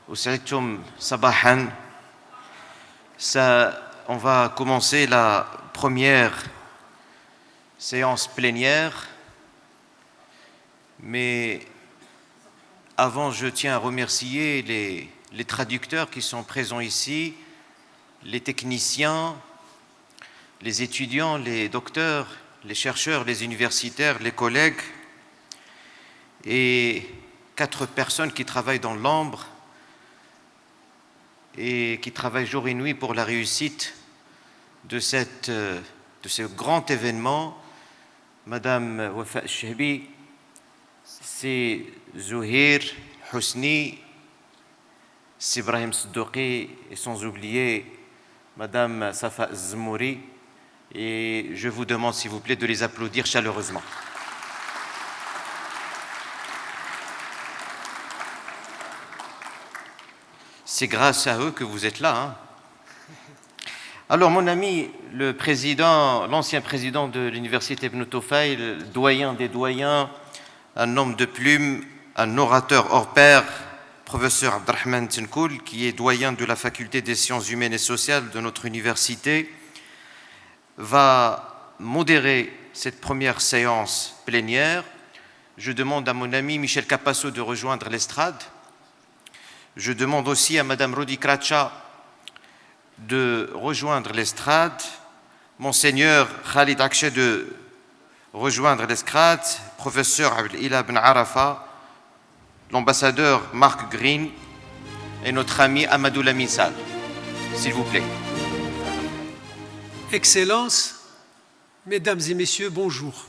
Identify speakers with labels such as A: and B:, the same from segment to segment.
A: وسعدتم صباحا. On va commencer la première séance plénière, mais avant, je tiens à remercier les traducteurs qui sont présents ici, les techniciens, les étudiants, les docteurs, les chercheurs, les universitaires, les collègues et 4 personnes qui travaillent dans l'ombre et qui travaillent jour et nuit pour la réussite de ce grand événement. Madame Wafa Chehbi, c'est Zouhir Husni, c'est Ibrahim Sidouqi et sans oublier Madame Safa Zmouri. Et je vous demande s'il vous plaît de les applaudir chaleureusement. C'est grâce à eux que vous êtes là. Hein. Alors mon ami, l'ancien président de l'université Ibn Tufayl, le doyen des doyens, un homme de plume, un orateur hors pair, professeur Abdelrahman Tenkoul, qui est doyen de la faculté des sciences humaines et sociales de notre université, va modérer cette première séance plénière. Je demande à mon ami Michel Capasso de rejoindre l'estrade. Je demande aussi à Madame Rodi Kracha de rejoindre l'estrade, Monseigneur Khalid Akshe de rejoindre l'estrade, professeur Abdelila Ben Arafa, l'ambassadeur Marc Green et notre ami Amadou Lamine Sall. S'il vous plaît.
B: Excellences, Mesdames et Messieurs, bonjour.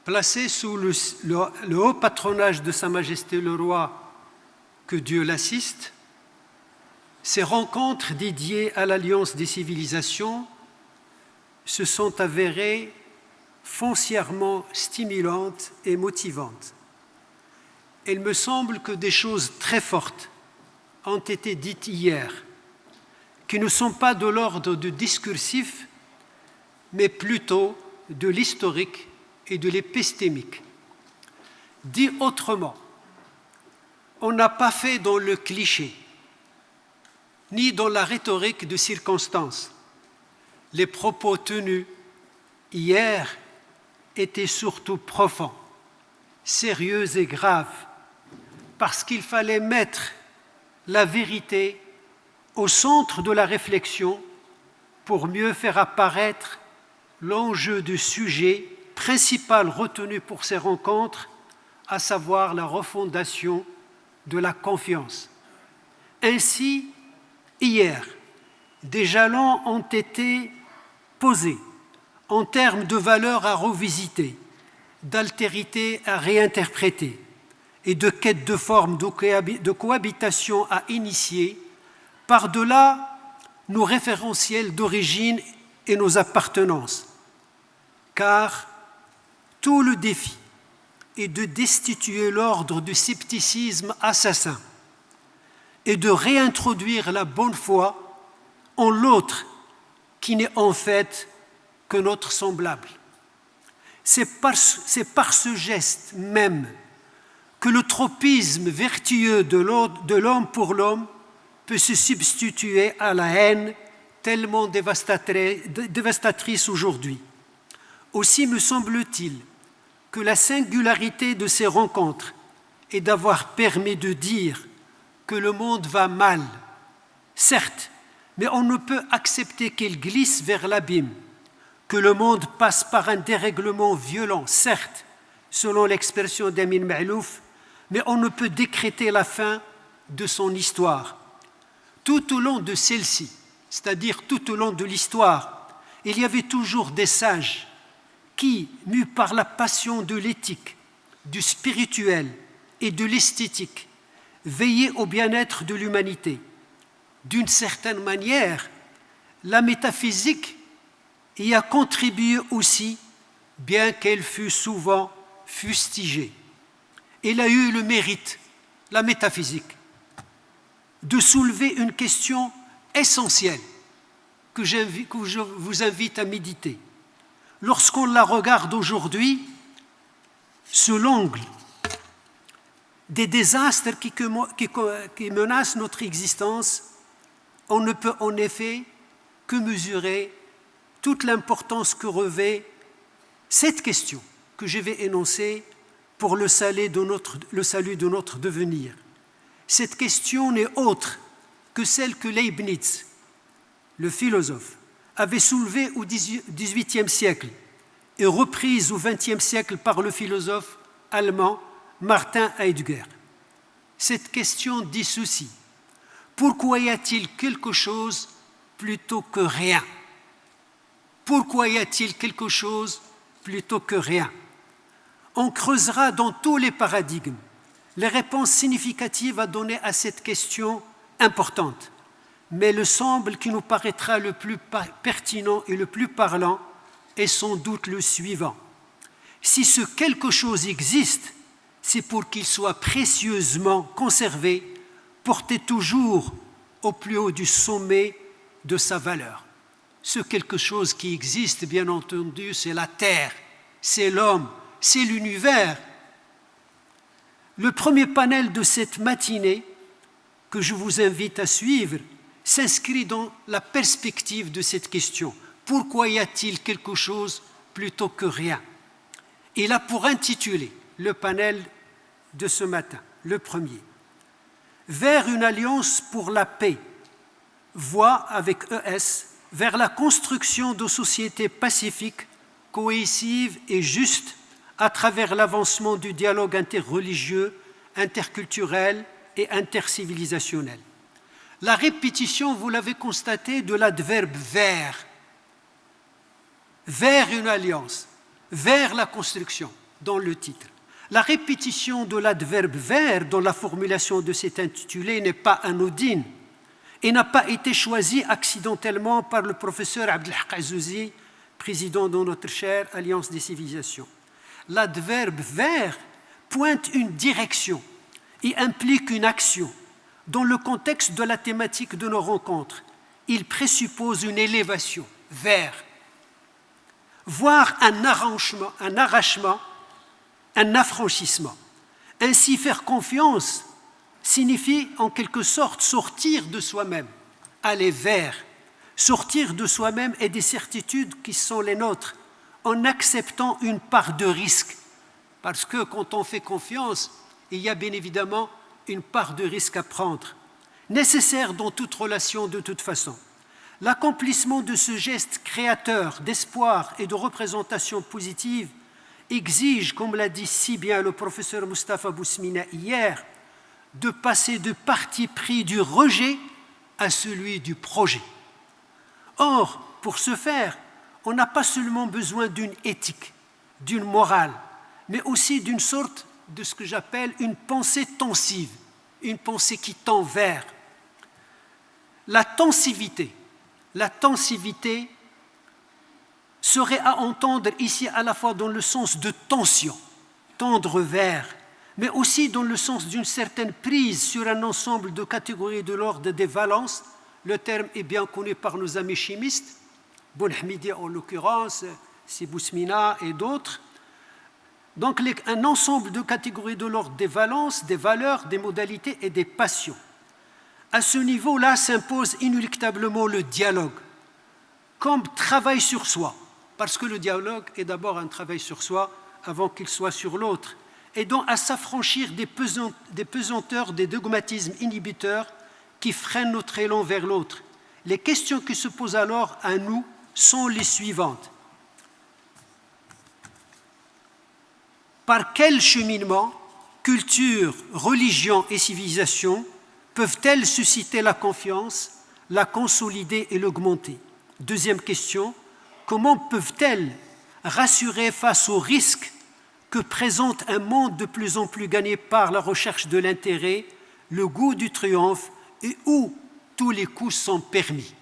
B: Placé sous le haut patronage de Sa Majesté le Roi, que Dieu l'assiste, ces rencontres dédiées à l'Alliance des civilisations se sont avérées foncièrement stimulantes et motivantes. Il me semble que des choses très fortes ont été dites hier, qui ne sont pas de l'ordre du discursif, mais plutôt de l'historique et de l'épistémique. Dit autrement, on n'a pas fait dans le cliché, ni dans la rhétorique de circonstance. Les propos tenus hier étaient surtout profonds, sérieux et graves, parce qu'il fallait mettre la vérité au centre de la réflexion pour mieux faire apparaître l'enjeu du sujet principal retenu pour ces rencontres, à savoir la refondation de la confiance. Ainsi, hier, des jalons ont été posés en termes de valeurs à revisiter, d'altérité à réinterpréter et de quête de formes de cohabitation à initier par-delà nos référentiels d'origine et nos appartenances. Car tout le défi est de destituer l'ordre du scepticisme assassin et de réintroduire la bonne foi en l'autre qui n'est en fait que notre semblable. C'est par ce geste même que le tropisme vertueux de l'homme pour l'homme peut se substituer à la haine tellement dévastatrice aujourd'hui. Aussi me semble-t-il que la singularité de ces rencontres est d'avoir permis de dire que le monde va mal, certes, mais on ne peut accepter qu'il glisse vers l'abîme, que le monde passe par un dérèglement violent, certes, selon l'expression d'Amin Maalouf, mais on ne peut décréter la fin de son histoire. Tout au long de celle-ci, c'est-à-dire tout au long de l'histoire, il y avait toujours des sages qui, mus par la passion de l'éthique, du spirituel et de l'esthétique, veillaient au bien-être de l'humanité. D'une certaine manière, la métaphysique y a contribué aussi, bien qu'elle fût souvent fustigée. Elle a eu le mérite, la métaphysique, de soulever une question essentielle que je vous invite à méditer. Lorsqu'on la regarde aujourd'hui, sous l'angle des désastres qui menacent notre existence, on ne peut en effet que mesurer toute l'importance que revêt cette question que je vais énoncer pour le salut de notre devenir. Cette question n'est autre que celle que Leibniz, le philosophe, avait soulevée au XVIIIe siècle et reprise au XXe siècle par le philosophe allemand Martin Heidegger. Cette question dit ceci: pourquoi y a-t-il quelque chose plutôt que rien? Pourquoi y a-t-il quelque chose plutôt que rien? On creusera dans tous les paradigmes les réponses significatives à donner à cette question importante, mais le semble qui nous paraîtra le plus pertinent et le plus parlant est sans doute le suivant. Si ce quelque chose existe, c'est pour qu'il soit précieusement conservé, porté toujours au plus haut du sommet de sa valeur. Ce quelque chose qui existe, bien entendu, c'est la Terre, c'est l'homme, c'est l'univers. Le premier panel de cette matinée, que je vous invite à suivre, s'inscrit dans la perspective de cette question. Pourquoi y a-t-il quelque chose plutôt que rien? Il a pour intitulé le panel de ce matin, le premier: vers une alliance pour la paix, voie avec ES, vers la construction de sociétés pacifiques, cohésives et justes à travers l'avancement du dialogue interreligieux, interculturel et intercivilisationnel. La répétition, vous l'avez constaté, de l'adverbe vers une alliance, vers la construction, dans le titre. La répétition de l'adverbe vers dans la formulation de cet intitulé n'est pas anodine et n'a pas été choisie accidentellement par le professeur Abdelhaq Azzouzi, président de notre chère Alliance des civilisations. L'adverbe vers pointe une direction et implique une action. Dans le contexte de la thématique de nos rencontres, il présuppose une élévation vers, voire un arrachement, un affranchissement. Ainsi, faire confiance signifie en quelque sorte sortir de soi-même, aller vers, sortir de soi-même et des certitudes qui sont les nôtres, en acceptant une part de risque. Parce que quand on fait confiance, il y a bien évidemment une part de risque à prendre, nécessaire dans toute relation de toute façon. L'accomplissement de ce geste créateur d'espoir et de représentation positive exige, comme l'a dit si bien le professeur Moustapha Bousmina hier, de passer de parti pris du rejet à celui du projet. Or, pour ce faire, on n'a pas seulement besoin d'une éthique, d'une morale, mais aussi d'une sorte de ce que j'appelle une pensée tensive, une pensée qui tend vers. La tensivité serait à entendre ici à la fois dans le sens de tension, tendre vers, mais aussi dans le sens d'une certaine prise sur un ensemble de catégories de l'ordre des valences. Le terme est bien connu par nos amis chimistes, Bonhamidi en l'occurrence, Bousmina et d'autres. Donc un ensemble de catégories de l'ordre des valences, des valeurs, des modalités et des passions. À ce niveau-là s'impose inéluctablement le dialogue, comme travail sur soi, parce que le dialogue est d'abord un travail sur soi avant qu'il soit sur l'autre, et donc à s'affranchir des pesanteurs, des dogmatismes inhibiteurs qui freinent notre élan vers l'autre. Les questions qui se posent alors à nous sont les suivantes. Par quel cheminement, culture, religion et civilisation peuvent-elles susciter la confiance, la consolider et l'augmenter? Deuxième question, comment peuvent-elles rassurer face aux risques que présente un monde de plus en plus gagné par la recherche de l'intérêt, le goût du triomphe et où tous les coups sont permis?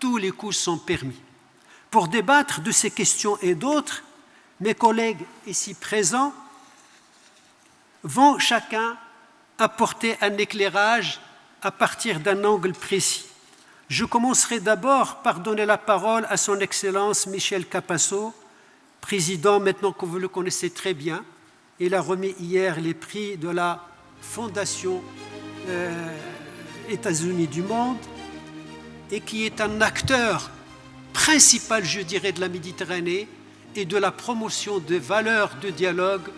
B: Tous les coups sont permis. Pour débattre de ces questions et d'autres, mes collègues ici présents vont chacun apporter un éclairage à partir d'un angle précis. Je commencerai d'abord par donner la parole à son Excellence Michel Capasso, président, maintenant que vous le connaissez très bien. Il a remis hier les prix de la fondation États-Unis du monde, et qui est un acteur principal, je dirais, de la Méditerranée et de la promotion des valeurs de dialogue,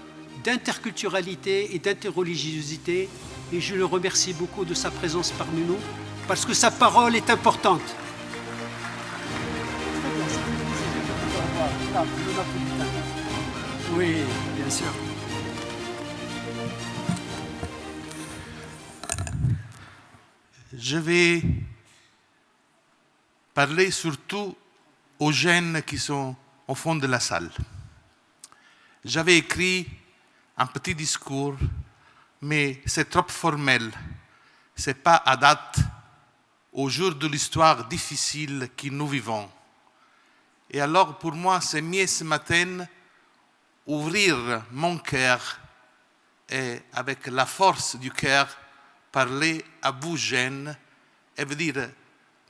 B: d'interculturalité et d'interreligiosité. Et je le remercie beaucoup de sa présence parmi nous, parce que sa parole est importante. Oui, bien sûr.
C: Je vais parler surtout aux jeunes qui sont au fond de la salle. J'avais écrit un petit discours, mais c'est trop formel. Ce n'est pas à date au jour de l'histoire difficile que nous vivons. Et alors, pour moi, c'est mieux ce matin ouvrir mon cœur et, avec la force du cœur, parler à vous jeunes et vous dire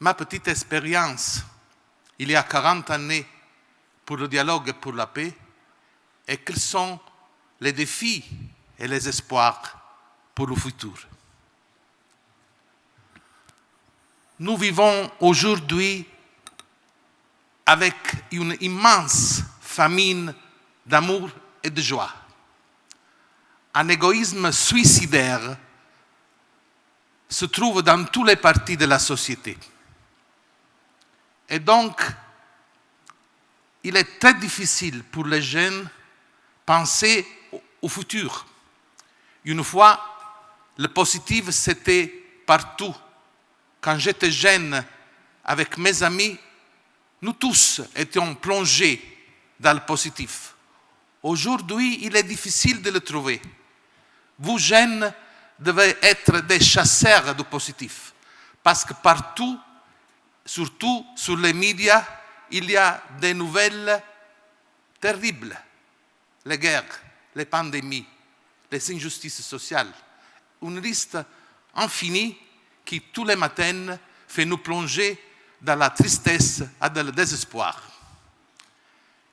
C: ma petite expérience il y a 40 années pour le dialogue et pour la paix et quels sont les défis et les espoirs pour le futur. Nous vivons aujourd'hui avec une immense famine d'amour et de joie. Un égoïsme suicidaire se trouve dans tous les parties de la société. Et donc, il est très difficile pour les jeunes de penser au futur. Une fois, le positif, c'était partout. Quand j'étais jeune, avec mes amis, nous tous étions plongés dans le positif. Aujourd'hui, il est difficile de le trouver. Vous, jeunes, devez être des chasseurs du positif. Parce que partout, surtout sur les médias, il y a des nouvelles terribles. Les guerres, les pandémies, les injustices sociales. Une liste infinie qui, tous les matins, fait nous plonger dans la tristesse et dans le désespoir.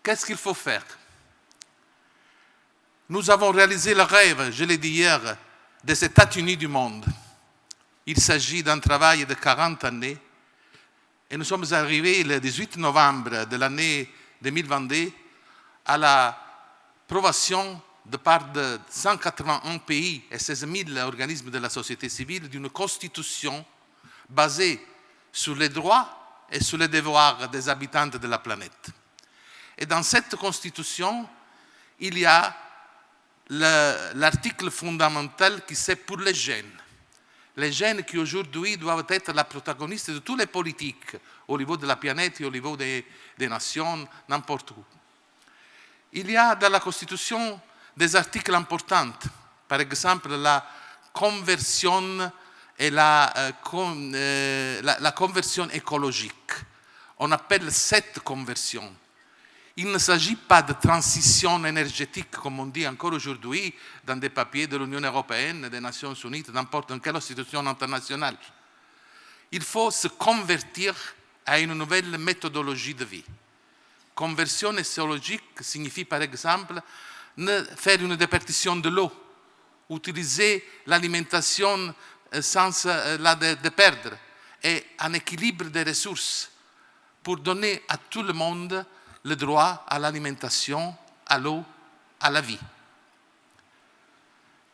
C: Qu'est-ce qu'il faut faire? Nous avons réalisé le rêve, je l'ai dit hier, des États-Unis du monde. Il s'agit d'un travail de 40 années et nous sommes arrivés le 18 novembre de l'année 2022 à l'approbation de part de 181 pays et 16 000 organismes de la société civile d'une constitution basée sur les droits et sur les devoirs des habitants de la planète. Et dans cette constitution, il y a l'article fondamental qui c'est pour les jeunes. Les jeunes qui aujourd'hui doivent être la protagoniste de toutes les politiques au niveau de la planète et au niveau des nations, n'importe où. Il y a dans la Constitution des articles importants, par exemple la conversion et la conversion écologique. On appelle cette conversion. Il ne s'agit pas de transition énergétique, comme on dit encore aujourd'hui dans des papiers de l'Union européenne, des Nations unies, n'importe quelle institution internationale. Il faut se convertir à une nouvelle méthodologie de vie. Conversion écologique signifie par exemple faire une déperdition de l'eau, utiliser l'alimentation sans la perdre et un équilibre des ressources pour donner à tout le monde le droit à l'alimentation, à l'eau, à la vie.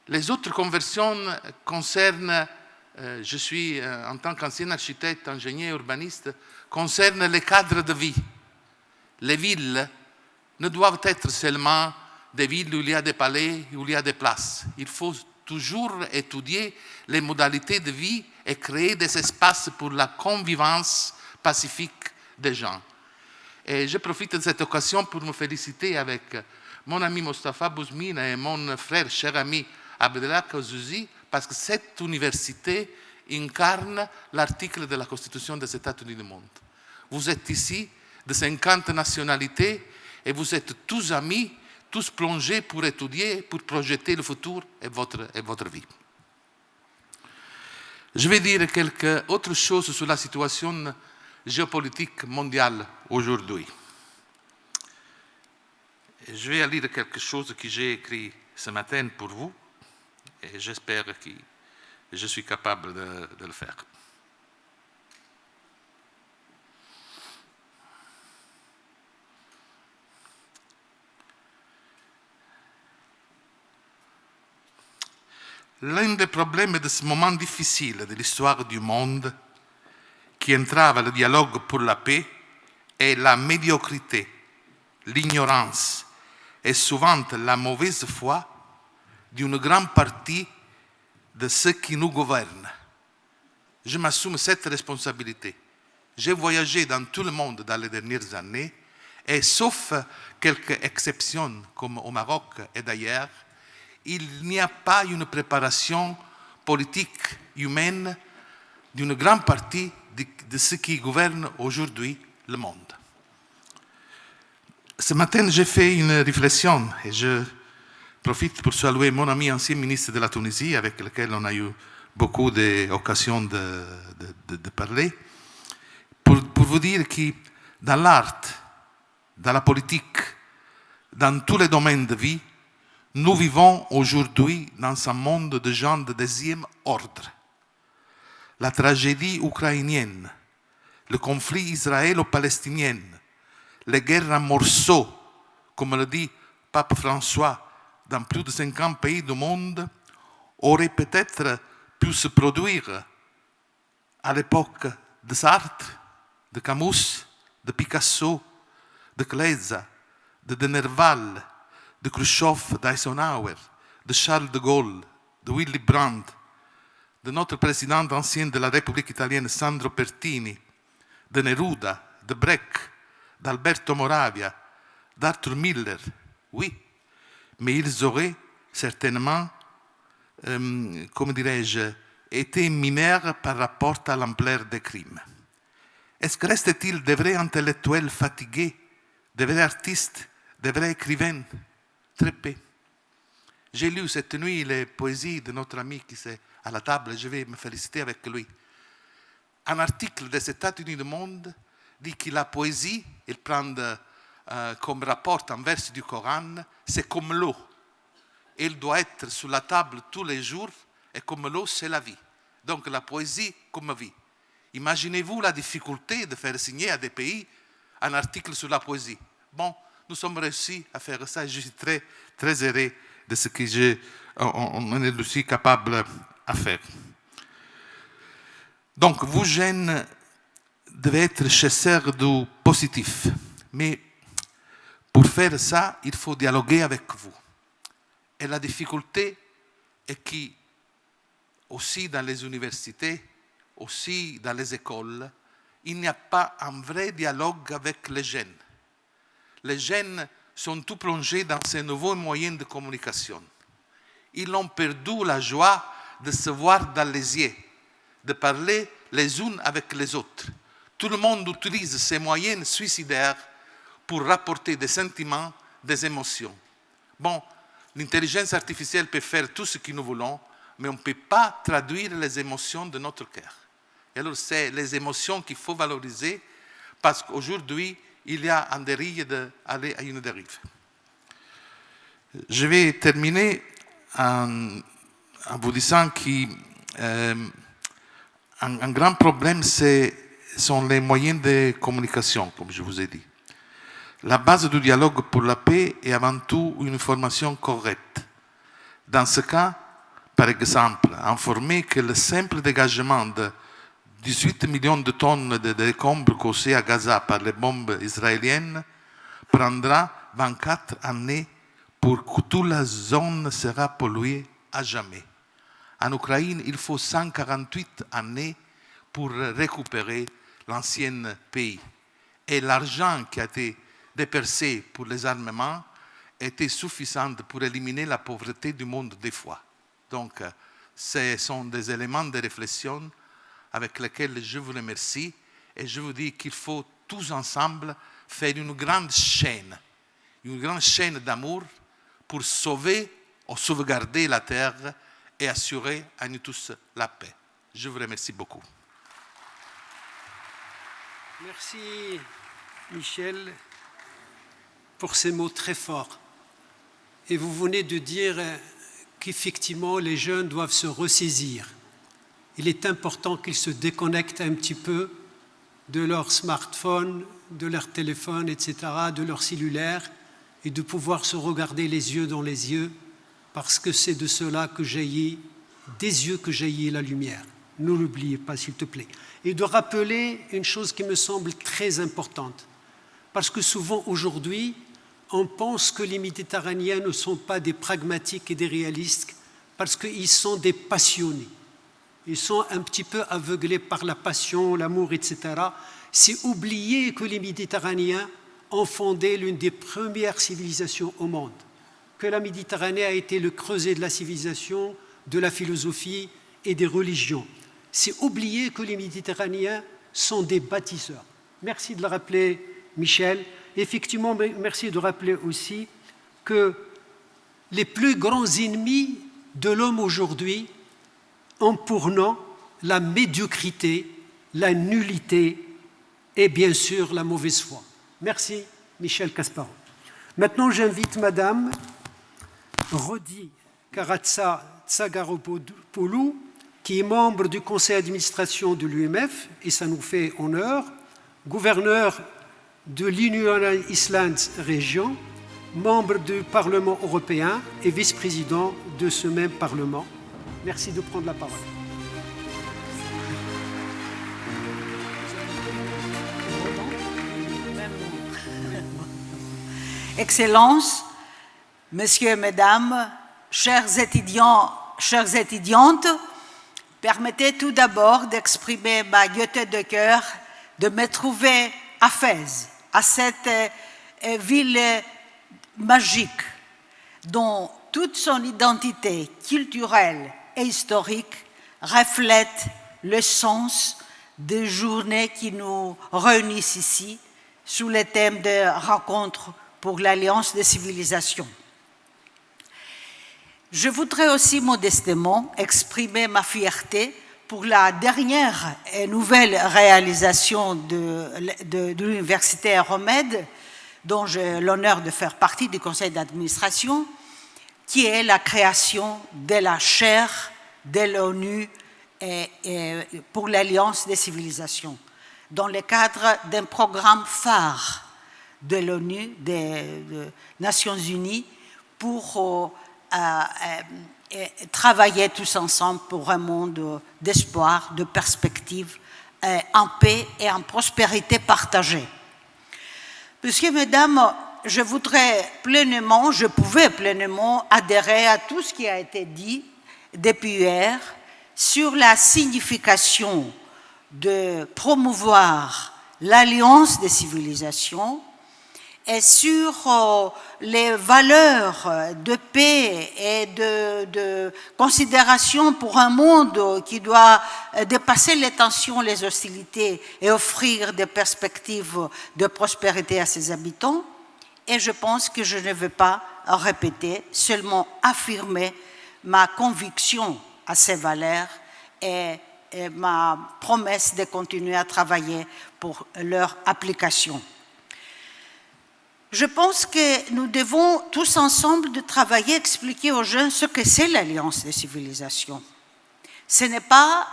C: Les autres conversions concernent, je suis en tant qu'ancien architecte, ingénieur, urbaniste, concernent les cadres de vie. Les villes ne doivent être seulement des villes où il y a des palais, où il y a des places. Il faut toujours étudier les modalités de vie et créer des espaces pour la convivence pacifique des gens. Et je profite de cette occasion pour me féliciter avec mon ami Mostafa Bouzmine et mon frère, cher ami Abdellah Kaouzi, parce que cette université incarne l'article de la Constitution des États-Unis du monde. Vous êtes ici de 50 nationalités et vous êtes tous amis, tous plongés pour étudier, pour projeter le futur et votre vie. Je vais dire quelques autres choses sur la situation géopolitique mondiale aujourd'hui. Je vais lire quelque chose que j'ai écrit ce matin pour vous. et j'espère que je suis capable de le faire. L'un des problèmes de ce moment difficile de l'histoire du monde qui entrave le dialogue pour la paix est la médiocrité, l'ignorance et souvent la mauvaise foi d'une grande partie de ceux qui nous gouvernent. Je m'assume cette responsabilité. J'ai voyagé dans tout le monde dans les dernières années et sauf quelques exceptions comme au Maroc et d'ailleurs, il n'y a pas une préparation politique humaine d'une grande partie de ceux qui gouvernent aujourd'hui le monde. Ce matin, j'ai fait une réflexion et je profite pour saluer mon ami ancien ministre de la Tunisie avec lequel on a eu beaucoup d'occasions de parler, pour vous dire que dans l'art, dans la politique, dans tous les domaines de vie, nous vivons aujourd'hui dans un monde de gens de deuxième ordre. La tragédie ukrainienne, le conflit israélo-palestinien, les guerres en morceaux, comme le dit Pape François, dans plus de 50 pays du monde, auraient peut-être pu se produire à l'époque de Sartre, de Camus, de Picasso, de Cléza, de Nerval, de Khrushchev, d'Eisenhower, de Charles de Gaulle, de Willy Brandt, de notre président ancien de la République italienne Sandro Pertini, de Neruda, de Brecht, d'Alberto Moravia, d'Arthur Miller, oui, mais ils auraient certainement, comment dirais-je, été mineurs par rapport à l'ampleur des crimes. Est-ce que reste-t-il de vrais intellectuels fatigués, de vrais artistes, de vrais écrivains? Très peu. J'ai lu cette nuit les poésies de notre ami qui est à la table, je vais me féliciter avec lui. Un article des États-Unis du monde dit que la poésie, il prend comme rapport un verset du Coran, c'est comme l'eau. Elle doit être sur la table tous les jours et comme l'eau, c'est la vie. Donc la poésie comme vie. Imaginez-vous la difficulté de faire signer à des pays un article sur la poésie. Bon, nous sommes réussis à faire ça et je suis très, très heureux de ce que on est aussi capable à faire. Donc, vous, jeunes, devez être chasseurs du positif. Mais pour faire ça, il faut dialoguer avec vous. Et la difficulté est que, aussi dans les universités, aussi dans les écoles, il n'y a pas un vrai dialogue avec les jeunes. Les jeunes sont tout plongés dans ces nouveaux moyens de communication. Ils ont perdu la joie de se voir dans les yeux, de parler les unes avec les autres. Tout le monde utilise ces moyens suicidaires pour rapporter des sentiments, des émotions. Bon, l'intelligence artificielle peut faire tout ce que nous voulons, mais on ne peut pas traduire les émotions de notre cœur. Et alors, c'est les émotions qu'il faut valoriser parce qu'aujourd'hui, il y a un dérive d'aller à une dérive. Je vais terminer en vous disant qu'un grand problème, sont les moyens de communication, comme je vous ai dit. La base du dialogue pour la paix est avant tout une formation correcte. Dans ce cas, par exemple, informer que le simple dégagement de 18 millions de tonnes de décombres causés à Gaza par les bombes israéliennes prendra 24 années pour que toute la zone sera polluée à jamais. En Ukraine, il faut 148 années pour récupérer l'ancien pays. Et l'argent qui a été dépensé pour les armements était suffisant pour éliminer la pauvreté du monde des fois. Donc, ce sont des éléments de réflexion avec lesquels je vous remercie et je vous dis qu'il faut tous ensemble faire une grande chaîne d'amour pour sauver ou sauvegarder la terre et assurer à nous tous la paix. Je vous remercie beaucoup.
B: Merci Michel pour ces mots très forts. Et vous venez de dire qu'effectivement les jeunes doivent se ressaisir. Il est important qu'ils se déconnectent un petit peu de leur smartphone, de leur téléphone, etc., de leur cellulaire, et de pouvoir se regarder les yeux dans les yeux, parce que c'est de cela que jaillit, des yeux que jaillit la lumière. Ne l'oubliez pas, s'il te plaît. Et de rappeler une chose qui me semble très importante, parce que souvent aujourd'hui, on pense que les Méditerranéens ne sont pas des pragmatiques et des réalistes, parce qu'ils sont des passionnés. Ils sont un petit peu aveuglés par la passion, l'amour, etc. C'est oublier que les Méditerranéens ont fondé l'une des premières civilisations au monde, que la Méditerranée a été le creuset de la civilisation, de la philosophie et des religions. C'est oublier que les Méditerranéens sont des bâtisseurs. Merci de le rappeler, Michel. Effectivement, merci de rappeler aussi que les plus grands ennemis de l'homme aujourd'hui ont pour nom la médiocrité, la nullité et bien sûr la mauvaise foi. Merci, Michel Kasparov. Maintenant, j'invite Madame Rodi Karatsa Tsagaropoulou, qui est membre du conseil d'administration de l'UMF, et ça nous fait honneur, gouverneur de l'Union Island Région, membre du Parlement européen et vice-président de ce même Parlement. Merci de prendre la parole.
D: Excellences, Messieurs, Mesdames, chers étudiants, chères étudiantes, permettez tout d'abord d'exprimer ma gaieté de cœur de me trouver à Fès, à cette ville magique dont toute son identité culturelle et historique reflète le sens des journées qui nous réunissent ici sous le thème de rencontres pour l'Alliance des civilisations. Je voudrais aussi modestement exprimer ma fierté pour la dernière et nouvelle réalisation de l'Université Romède, dont j'ai l'honneur de faire partie du conseil d'administration, qui est la création de la chaire de l'ONU pour l'Alliance des civilisations, dans le cadre d'un programme phare de l'ONU, des Nations Unies, pour travailler tous ensemble pour un monde d'espoir, de perspective, en paix et en prospérité partagée. Messieurs, Mesdames, je pouvais pleinement adhérer à tout ce qui a été dit depuis hier sur la signification de promouvoir l'alliance des civilisations et sur les valeurs de paix et de considération pour un monde qui doit dépasser les tensions, les hostilités et offrir des perspectives de prospérité à ses habitants. Et je pense que je ne vais pas répéter, seulement affirmer ma conviction à ces valeurs et ma promesse de continuer à travailler pour leur application. Je pense que nous devons tous ensemble de travailler, expliquer aux jeunes ce que c'est l'Alliance des civilisations. Ce n'est pas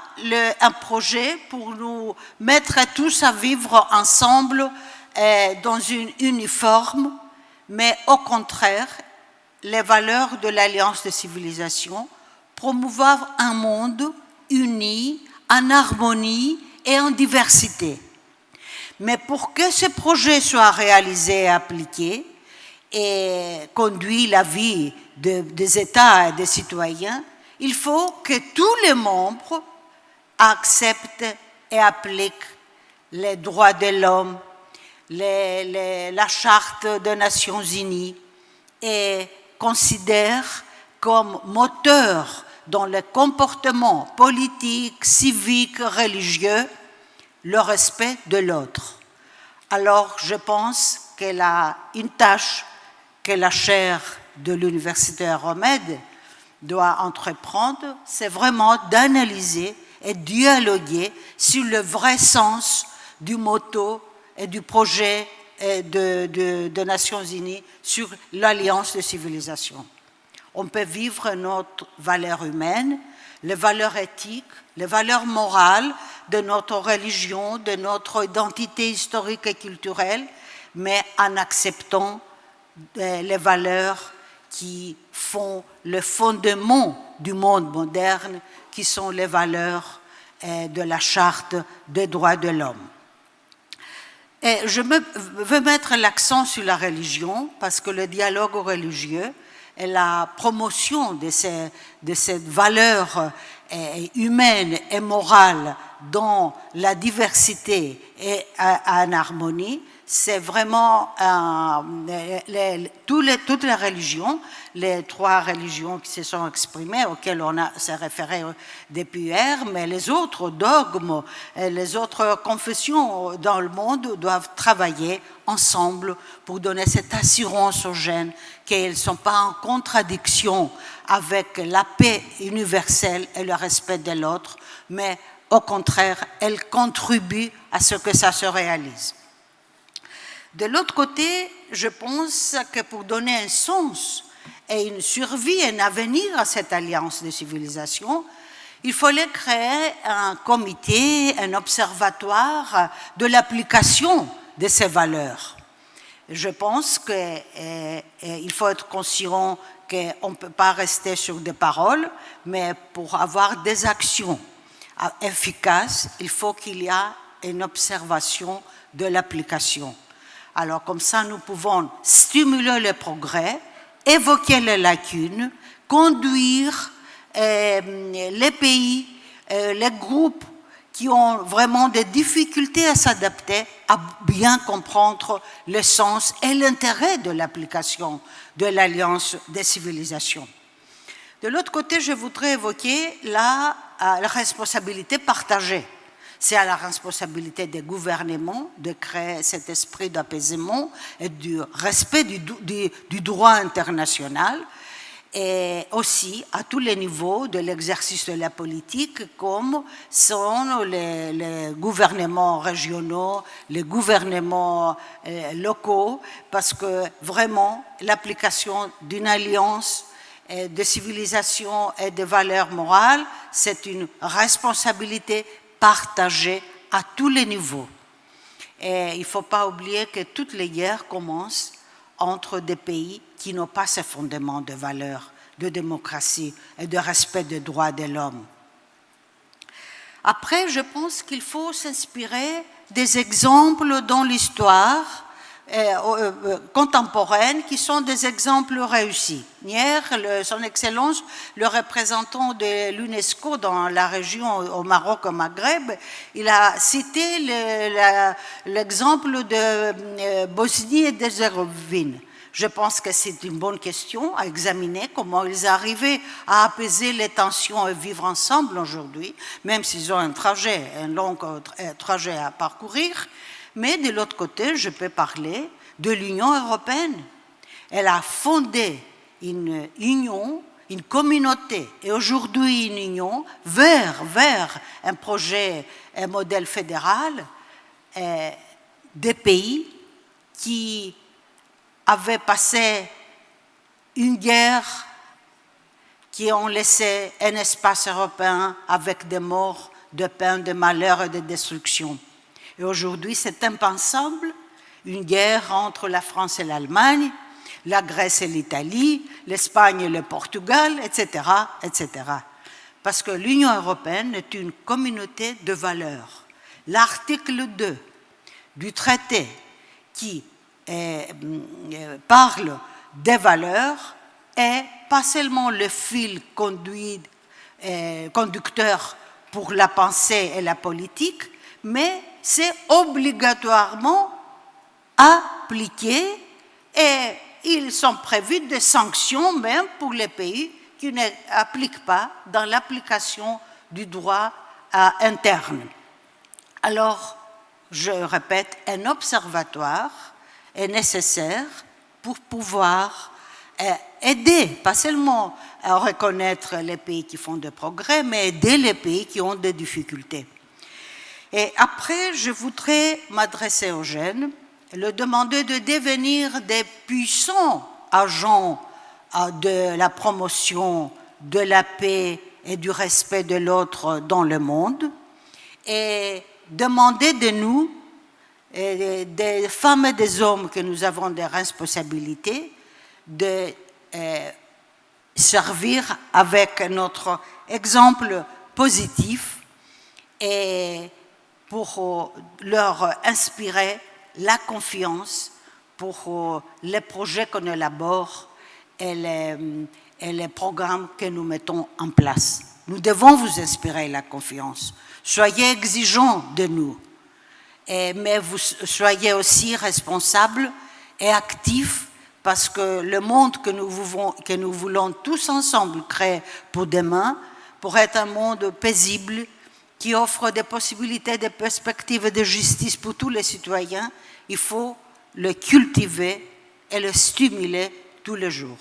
D: un projet pour nous mettre tous à vivre ensemble dans une uniforme, mais au contraire, les valeurs de l'Alliance des civilisations, promouvoir un monde uni, en harmonie et en diversité. Mais pour que ce projet soit réalisé et appliqué et conduit la vie des États et des citoyens, il faut que tous les membres acceptent et appliquent les droits de l'homme, la Charte des Nations Unies et considèrent comme moteur dans le comportement politique, civique, religieux, le respect de l'autre. Alors, je pense qu'elle a une tâche que la chaire de l'Université Romède doit entreprendre, c'est vraiment d'analyser et dialoguer sur le vrai sens du motto et du projet des Nations Unies sur l'Alliance des civilisations. on peut vivre notre valeur humaine, les valeurs éthiques, les valeurs morales de notre religion, de notre identité historique et culturelle, mais en acceptant les valeurs qui font le fondement du monde moderne, qui sont les valeurs de la Charte des droits de l'homme. Et je veux mettre l'accent sur la religion parce que le dialogue religieux et la promotion de cette valeur humaine et morale dans la diversité et en harmonie, c'est vraiment toutes les religions, les 3 religions qui se sont exprimées, auxquelles on s'est référé depuis hier, mais les autres dogmes, les autres confessions dans le monde doivent travailler ensemble pour donner cette assurance aux jeunes qu'elles ne sont pas en contradiction avec la paix universelle et le respect de l'autre, mais au contraire, elles contribuent à ce que ça se réalise. De l'autre côté, je pense que pour donner un sens et une survie, un avenir à cette alliance de civilisation, il fallait créer un comité, un observatoire de l'application de ces valeurs. Je pense qu'il faut être conscient qu'on ne peut pas rester sur des paroles, mais pour avoir des actions efficaces, il faut qu'il y ait une observation de l'application. Alors comme ça, nous pouvons stimuler le progrès, évoquer les lacunes, conduire les pays, les groupes qui ont vraiment des difficultés à s'adapter, à bien comprendre le sens et l'intérêt de l'application de l'Alliance des civilisations. De l'autre côté, je voudrais évoquer la responsabilité partagée. C'est à la responsabilité des gouvernements de créer cet esprit d'apaisement et du respect du droit international, et aussi à tous les niveaux de l'exercice de la politique, comme sont les gouvernements régionaux, les gouvernements locaux, parce que vraiment l'application d'une alliance de civilisation et de valeurs morales, c'est une responsabilité partagée à tous les niveaux. Et il ne faut pas oublier que toutes les guerres commencent entre des pays qui n'ont pas ces fondements de valeurs, de démocratie et de respect des droits de l'homme. Après, je pense qu'il faut s'inspirer des exemples dans l'histoire contemporaine qui sont des exemples réussis. Hier, son Excellence, le représentant de l'UNESCO dans la région au Maroc, au Maghreb, il a cité l'exemple de Bosnie et d'Herzégovine. Je pense que c'est une bonne question à examiner, comment ils arrivaient à apaiser les tensions et vivre ensemble aujourd'hui, même s'ils ont un long trajet à parcourir. Mais de l'autre côté, je peux parler de l'Union européenne. Elle a fondé une union, une communauté, et aujourd'hui une union vers un projet, un modèle fédéral, des pays qui avaient passé une guerre, qui ont laissé un espace européen avec des morts, de peine, de malheur et de destruction. Et aujourd'hui, c'est impensable, une guerre entre la France et l'Allemagne, la Grèce et l'Italie, l'Espagne et le Portugal, etc., etc. Parce que l'Union européenne est une communauté de valeurs. L'article 2 du traité qui parle des valeurs est pas seulement le fil conducteur pour la pensée et la politique, mais c'est obligatoirement appliqué et ils sont prévus des sanctions même pour les pays qui n'appliquent pas dans l'application du droit interne. Alors, je répète, un observatoire est nécessaire pour pouvoir aider, pas seulement à reconnaître les pays qui font des progrès, mais aider les pays qui ont des difficultés. Et après, je voudrais m'adresser aux jeunes, leur demander de devenir des puissants agents de la promotion de la paix et du respect de l'autre dans le monde, et demander de nous, des femmes et des hommes que nous avons des responsabilités, de servir avec notre exemple positif et pour leur inspirer la confiance pour les projets qu'on élabore et les programmes que nous mettons en place. Nous devons vous inspirer la confiance. Soyez exigeants de nous, mais vous soyez aussi responsables et actifs, parce que le monde que nous voulons tous ensemble créer pour demain, pour être un monde paisible, qui offre des possibilités, des perspectives de justice pour tous les citoyens, il faut le cultiver et le stimuler tous les jours.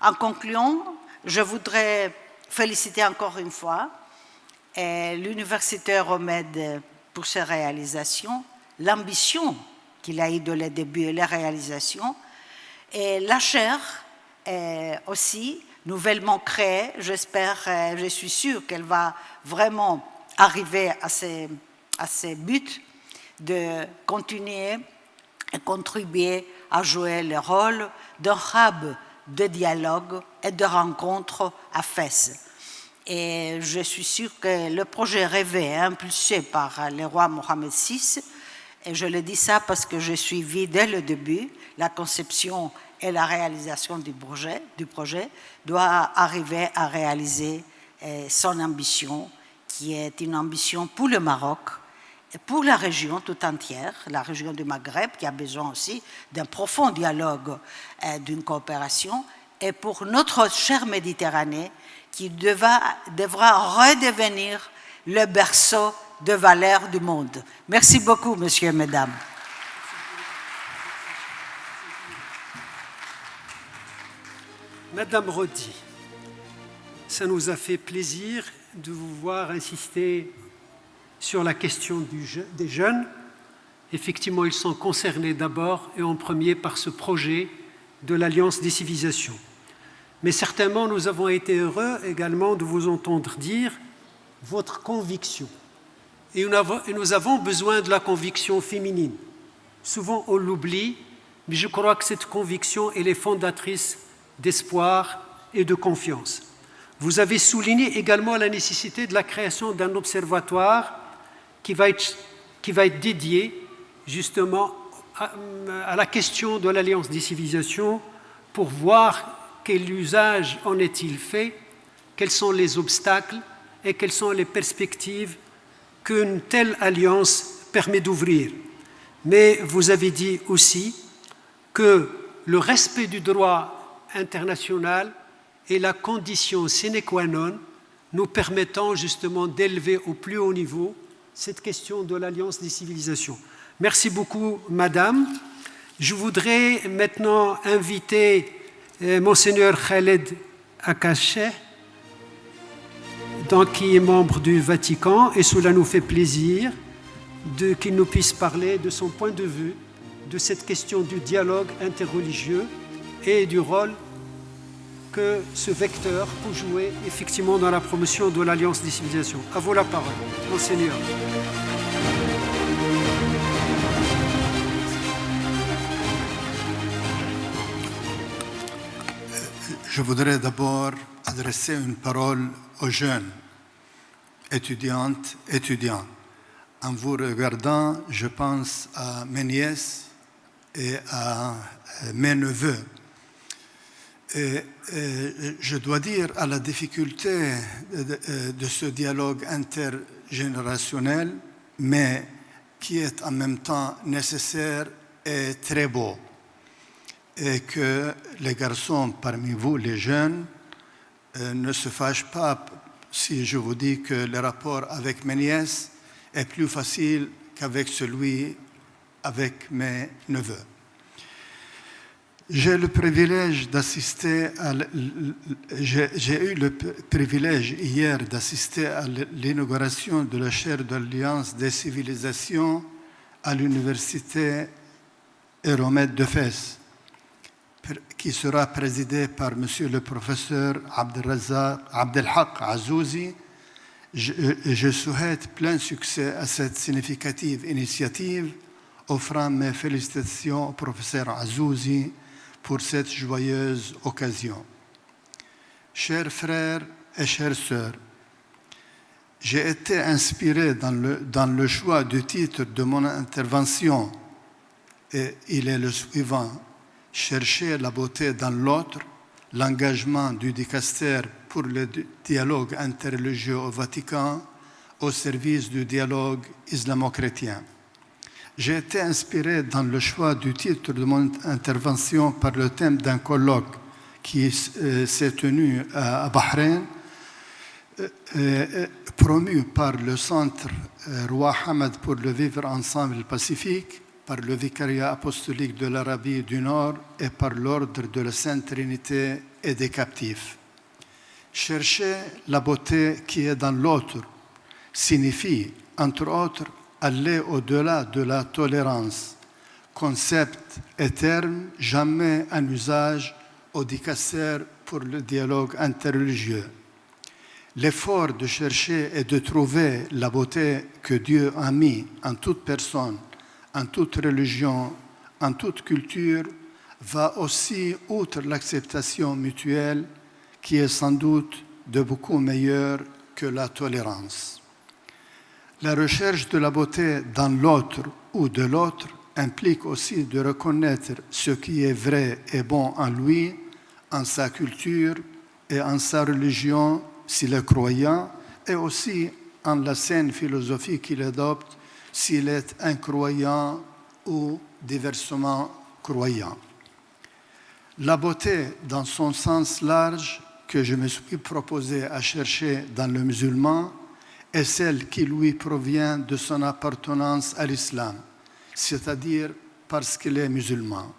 D: En concluant, je voudrais féliciter encore une fois l'Université Euromède pour ses réalisations, l'ambition qu'il a eue dès le début et les réalisations, et la chaire aussi, nouvellement créée, j'espère, je suis sûre qu'elle va vraiment arriver à ses buts, de continuer et contribuer à jouer le rôle d'un hub de dialogue et de rencontres à Fès. Et je suis sûre que le projet rêvé, impulsé par le roi Mohamed VI, et je le dis ça parce que j'ai suivi dès le début la conception et la réalisation du projet, doit arriver à réaliser son ambition, qui est une ambition pour le Maroc, et pour la région tout entière, la région du Maghreb, qui a besoin aussi d'un profond dialogue, d'une coopération, et pour notre chère Méditerranée, qui devra redevenir le berceau de valeurs du monde. Merci beaucoup, messieurs et mesdames.
B: Madame Rodi, ça nous a fait plaisir de vous voir insister sur la question des jeunes. Effectivement, ils sont concernés d'abord et en premier par ce projet de l'Alliance des civilisations. Mais certainement, nous avons été heureux également de vous entendre dire votre conviction. Et nous avons besoin de la conviction féminine. Souvent, on l'oublie, mais je crois que cette conviction, elle est fondatrice d'espoir et de confiance. Vous avez souligné également la nécessité de la création d'un observatoire qui va être dédié justement à la question de l'Alliance des civilisations pour voir quel usage en est-il fait, quels sont les obstacles et quelles sont les perspectives qu'une telle alliance permet d'ouvrir. Mais vous avez dit aussi que le respect du droit international est la condition sine qua non nous permettant justement d'élever au plus haut niveau cette question de l'Alliance des civilisations. Merci beaucoup, Madame. Je voudrais maintenant inviter Monseigneur Khaled Akache, qui est membre du Vatican, et cela nous fait plaisir qu'il nous puisse parler de son point de vue de cette question du dialogue interreligieux et du rôle que ce vecteur peut jouer effectivement dans la promotion de l'Alliance des civilisations. À vous la parole, Monseigneur.
E: Je voudrais d'abord adresser une parole aux jeunes, étudiantes, étudiants. En vous regardant, je pense à mes nièces et à mes neveux. Et je dois dire à la difficulté de ce dialogue intergénérationnel, mais qui est en même temps nécessaire et très beau. Et que les garçons parmi vous, les jeunes, ne se fâchent pas si je vous dis que le rapport avec mes nièces est plus facile qu'avec celui avec mes neveux. J'ai eu le privilège hier d'assister à l'inauguration de la chaire de l'Alliance des civilisations à l'Université Euromède de Fès. qui sera présidé par Monsieur le professeur Abdelhak Azouzi. Je souhaite plein succès à cette significative initiative, offrant mes félicitations au professeur Azouzi pour cette joyeuse occasion. Chers frères et chères sœurs, j'ai été inspiré dans le choix du titre de mon intervention, et il est le suivant: chercher la beauté dans l'autre, l'engagement du dicaster pour le dialogue interreligieux au Vatican au service du dialogue islamo-chrétien. J'ai été inspiré dans le choix du titre de mon intervention par le thème d'un colloque qui s'est tenu à Bahreïn, promu par le Centre Roi Hamad pour le vivre ensemble pacifique, par le Vicariat apostolique de l'Arabie du Nord et par l'Ordre de la Sainte Trinité et des captifs. Chercher la beauté qui est dans l'autre signifie, entre autres, aller au-delà de la tolérance, concept et terme jamais en usage au dicaster pour le dialogue interreligieux. L'effort de chercher et de trouver la beauté que Dieu a mis en toute personne, en toute religion, en toute culture, va aussi outre l'acceptation mutuelle qui est sans doute de beaucoup meilleure que la tolérance. La recherche de la beauté dans l'autre ou de l'autre implique aussi de reconnaître ce qui est vrai et bon en lui, en sa culture et en sa religion s'il est croyant, et aussi en la saine philosophie qu'il adopte s'il est incroyant ou diversement croyant. La beauté, dans son sens large, que je me suis proposé à chercher dans le musulman, est celle qui lui provient de son appartenance à l'islam, c'est-à-dire parce qu'il est musulman.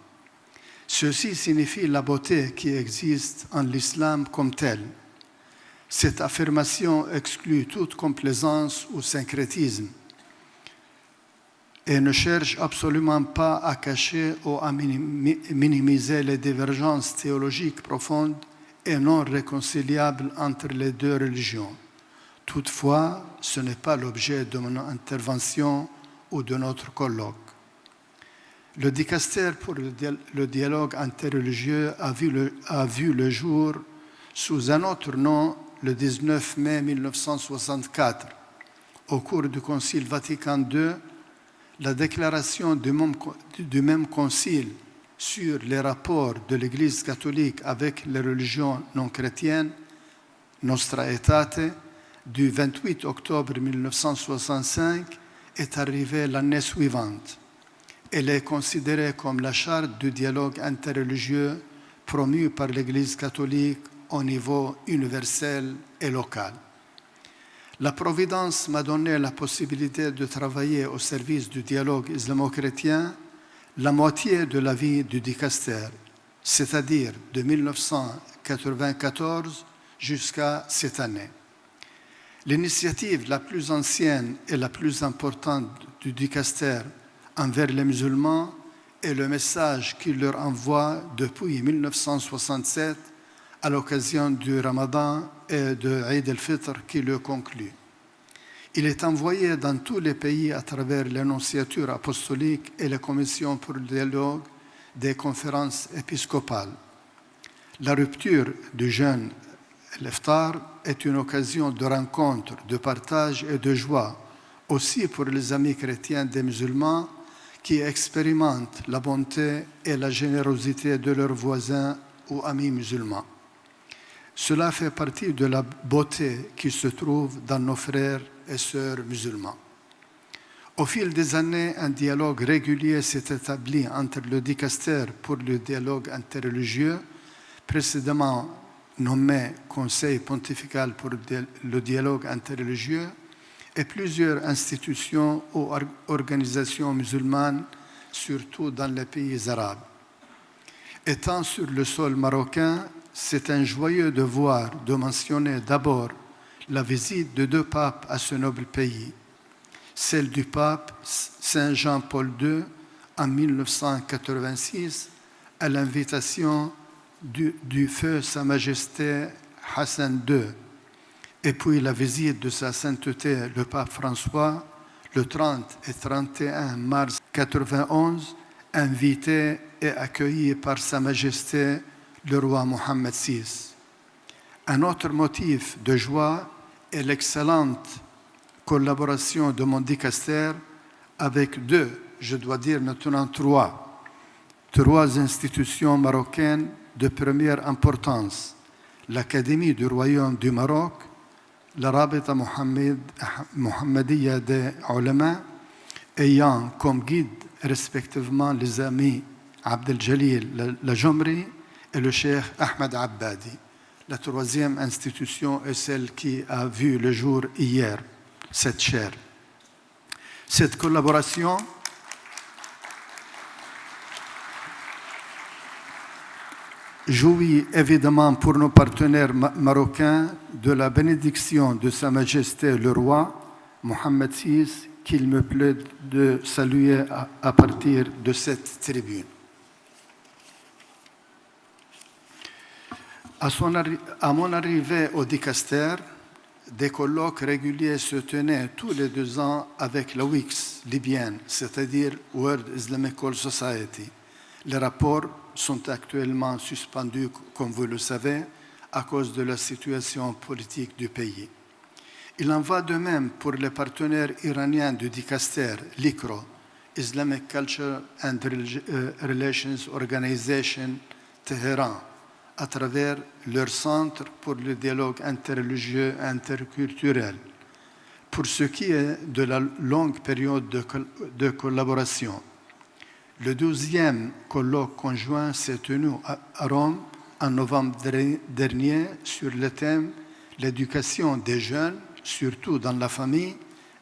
E: Ceci signifie la beauté qui existe en l'islam comme telle. Cette affirmation exclut toute complaisance ou syncrétisme et ne cherche absolument pas à cacher ou à minimiser les divergences théologiques profondes et non réconciliables entre les deux religions. Toutefois, ce n'est pas l'objet de mon intervention ou de notre colloque. Le dicaster pour le dialogue interreligieux a vu le jour sous un autre nom le 19 mai 1964. Au cours du Concile Vatican II, la déclaration du même concile sur les rapports de l'Église catholique avec les religions non chrétiennes, Nostra Aetate, du 28 octobre 1965, est arrivée l'année suivante. Elle est considérée comme la charte du dialogue interreligieux promue par l'Église catholique au niveau universel et local. La Providence m'a donné la possibilité de travailler au service du dialogue islamo-chrétien la moitié de la vie du dicaster, c'est-à-dire de 1994 jusqu'à cette année. L'initiative la plus ancienne et la plus importante du dicaster envers les musulmans est le message qu'il leur envoie depuis 1967 à l'occasion du Ramadan et de Eid al-Fitr qui le conclut. Il est envoyé dans tous les pays à travers l'annonciature apostolique et les commissions pour le dialogue des conférences épiscopales. La rupture du jeûne, l'iftar, est une occasion de rencontre, de partage et de joie, aussi pour les amis chrétiens des musulmans qui expérimentent la bonté et la générosité de leurs voisins ou amis musulmans. Cela fait partie de la beauté qui se trouve dans nos frères et sœurs musulmans. Au fil des années, un dialogue régulier s'est établi entre le dicaster pour le dialogue interreligieux, précédemment nommé Conseil pontifical pour le dialogue interreligieux, et plusieurs institutions ou organisations musulmanes, surtout dans les pays arabes. Étant sur le sol marocain, c'est un joyeux devoir de mentionner d'abord la visite de deux papes à ce noble pays, celle du pape Saint Jean-Paul II en 1986, à l'invitation du feu Sa Majesté Hassan II, et puis la visite de Sa Sainteté le pape François le 30 et 31 mars 91, invité et accueilli par Sa Majesté le roi Mohammed VI. Un autre motif de joie est l'excellente collaboration de mon dicastère avec je dois dire maintenant trois institutions marocaines de première importance: l'Académie du Royaume du Maroc, la Rabita Mohammediya des Ulama, ayant comme guide respectivement les amis Abdeljalil Lajomri et le Cheikh Ahmed Abbadi. La troisième institution est celle qui a vu le jour hier, cette chaire. Cette collaboration jouit évidemment pour nos partenaires marocains de la bénédiction de Sa Majesté le roi Mohammed VI, qu'il me plaît de saluer à partir de cette tribune. À mon arrivée au dicastère, des colloques réguliers se tenaient tous les 2 ans avec la WICS libyenne, c'est-à-dire World Islamic Society. Les rapports sont actuellement suspendus, comme vous le savez, à cause de la situation politique du pays. Il en va de même pour les partenaires iraniens du dicastère, l'ICRO, Islamic Culture and Relations Organization, Téhéran, à travers leur centre pour le dialogue interreligieux et interculturel. Pour ce qui est de la longue période de collaboration, le 12e colloque conjoint s'est tenu à Rome en novembre dernier sur le thème « L'éducation des jeunes, surtout dans la famille,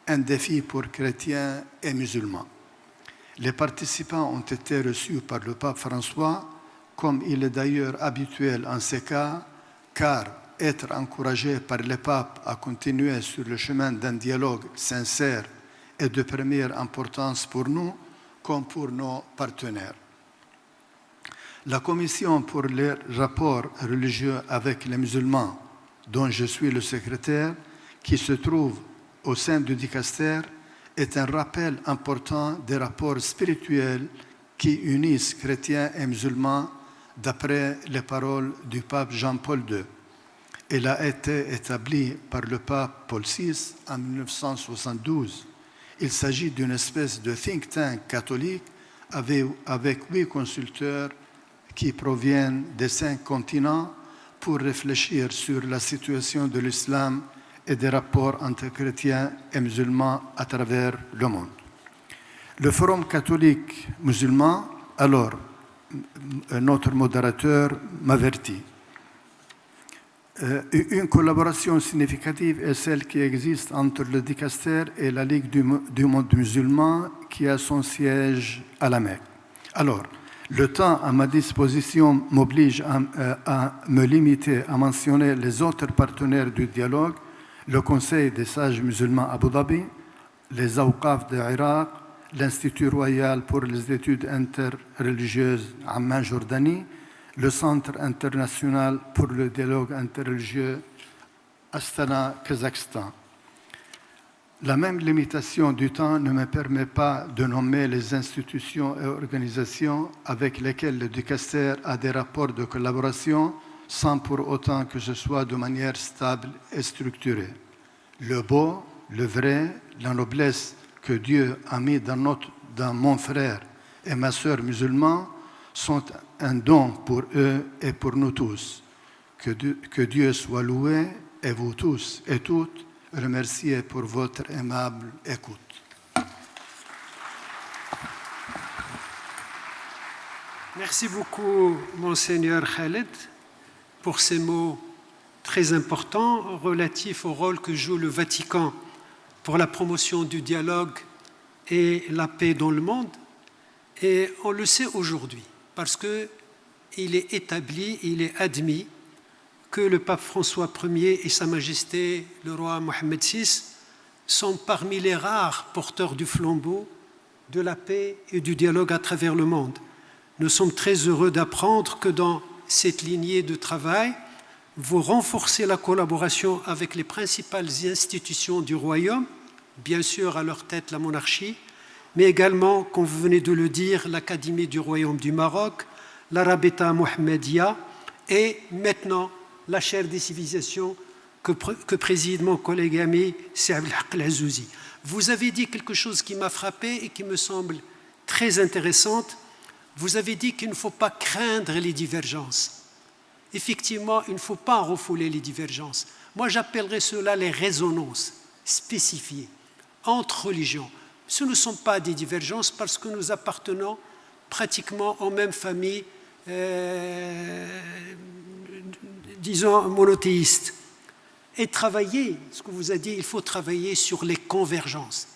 E: un défi pour chrétiens et musulmans ». Les participants ont été reçus par le pape François, comme il est d'ailleurs habituel en ces cas, car être encouragé par le pape à continuer sur le chemin d'un dialogue sincère est de première importance pour nous comme pour nos partenaires. La Commission pour les rapports religieux avec les musulmans, dont je suis le secrétaire, qui se trouve au sein du dicastère, est un rappel important des rapports spirituels qui unissent chrétiens et musulmans d'après les paroles du pape Jean-Paul II. Elle a été établie par le pape Paul VI en 1972. Il s'agit d'une espèce de think tank catholique avec 8 consulteurs qui proviennent des 5 continents pour réfléchir sur la situation de l'islam et des rapports entre chrétiens et musulmans à travers le monde. Le Forum catholique musulman, alors, notre modérateur m'avertit. Une collaboration significative est celle qui existe entre le dicastère et la Ligue du monde musulman qui a son siège à la Mecque. Alors, le temps à ma disposition m'oblige à me limiter à mentionner les autres partenaires du dialogue, le Conseil des sages musulmans Abu Dhabi, les Awqaf d'Irak, l'Institut royal pour les études interreligieuses Amman, Jordanie, le Centre international pour le dialogue interreligieux Astana, Kazakhstan. La même limitation du temps ne me permet pas de nommer les institutions et organisations avec lesquelles le dicastère a des rapports de collaboration sans pour autant que ce soit de manière stable et structurée. Le beau, le vrai, la noblesse que Dieu a mis dans mon frère et ma sœur musulmans sont un don pour eux et pour nous tous. Que Dieu soit loué et vous tous et toutes remerciez pour votre aimable écoute.
B: Merci beaucoup, Monseigneur Khaled, pour ces mots très importants relatifs au rôle que joue le Vatican pour la promotion du dialogue et la paix dans le monde. Et on le sait aujourd'hui, parce qu'il est établi, il est admis que le pape François Ier et Sa Majesté le roi Mohammed VI sont parmi les rares porteurs du flambeau de la paix et du dialogue à travers le monde. Nous sommes très heureux d'apprendre que dans cette lignée de travail, vous renforcez la collaboration avec les principales institutions du royaume, bien sûr à leur tête la monarchie, mais également, comme vous venez de le dire, l'Académie du Royaume du Maroc, la Rabita Mohammedia et maintenant la chaire des civilisations que préside mon collègue et ami Saïd Abdelhak El-Azzouzi. Vous avez dit quelque chose qui m'a frappé et qui me semble très intéressante. Vous avez dit qu'il ne faut pas craindre les divergences. Effectivement, il ne faut pas refouler les divergences. Moi, j'appellerais cela les résonances spécifiées entre religions. Ce ne sont pas des divergences parce que nous appartenons pratiquement aux mêmes familles, disons, monothéistes. Et travailler, ce que vous avez dit, il faut travailler sur les convergences.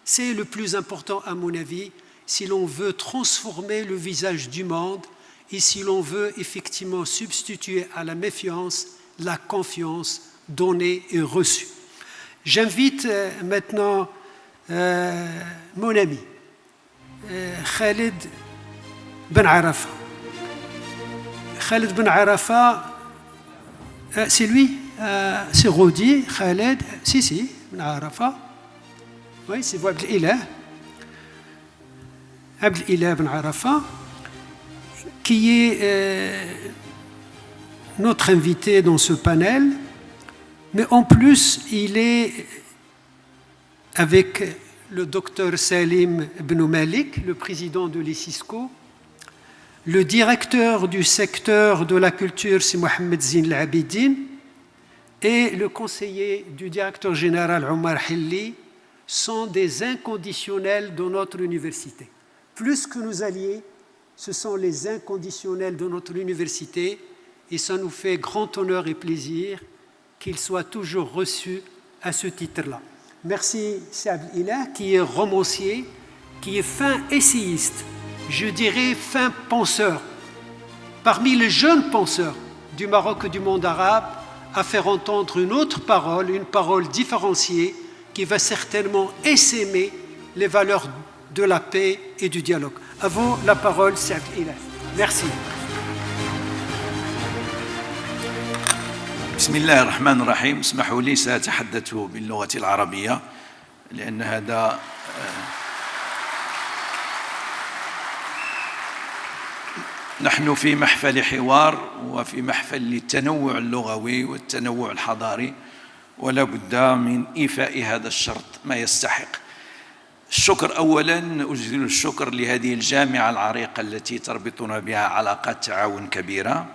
B: C'est le plus important à mon avis si l'on veut transformer le visage du monde et si l'on veut effectivement substituer à la méfiance la confiance donnée et reçue. J'invite maintenant mon ami Khalid Ben Arafa. Khalid Ben Arafa, c'est lui, c'est Rodi, Khalid, si, Ben Arafa. Oui, c'est vous, Abdelilah Ben Arafa, qui est notre invité dans ce panel, mais en plus, il est avec le docteur Salim Ben Malik, le président de l'ESISCO, le directeur du secteur de la culture, c'est Mohamed Zine El-Abidine, et le conseiller du directeur général Omar Hilli sont des inconditionnels de notre université. Plus que nos alliés, ce sont les inconditionnels de notre université et ça nous fait grand honneur et plaisir qu'ils soient toujours reçus à ce titre-là. Merci Saïd Abdelhak, qui est romancier, qui est fin essayiste, je dirais fin penseur, parmi les jeunes penseurs du Maroc et du monde arabe, à faire entendre une autre parole, une parole différenciée, qui va certainement essaimer les valeurs de la paix et du dialogue. À vous la parole, Saïd Abdelhak. Merci.
F: بسم الله الرحمن الرحيم. اسمحوا لي سأتحدث باللغة العربية لأن هذا نحن في محفل حوار وفي محفل للتنوع اللغوي والتنوع الحضاري ولا بد من إيفاء هذا الشرط ما يستحق. الشكر أولاً، أجزل الشكر لهذه الجامعة العريقة التي تربطنا بها علاقات تعاون كبيرة،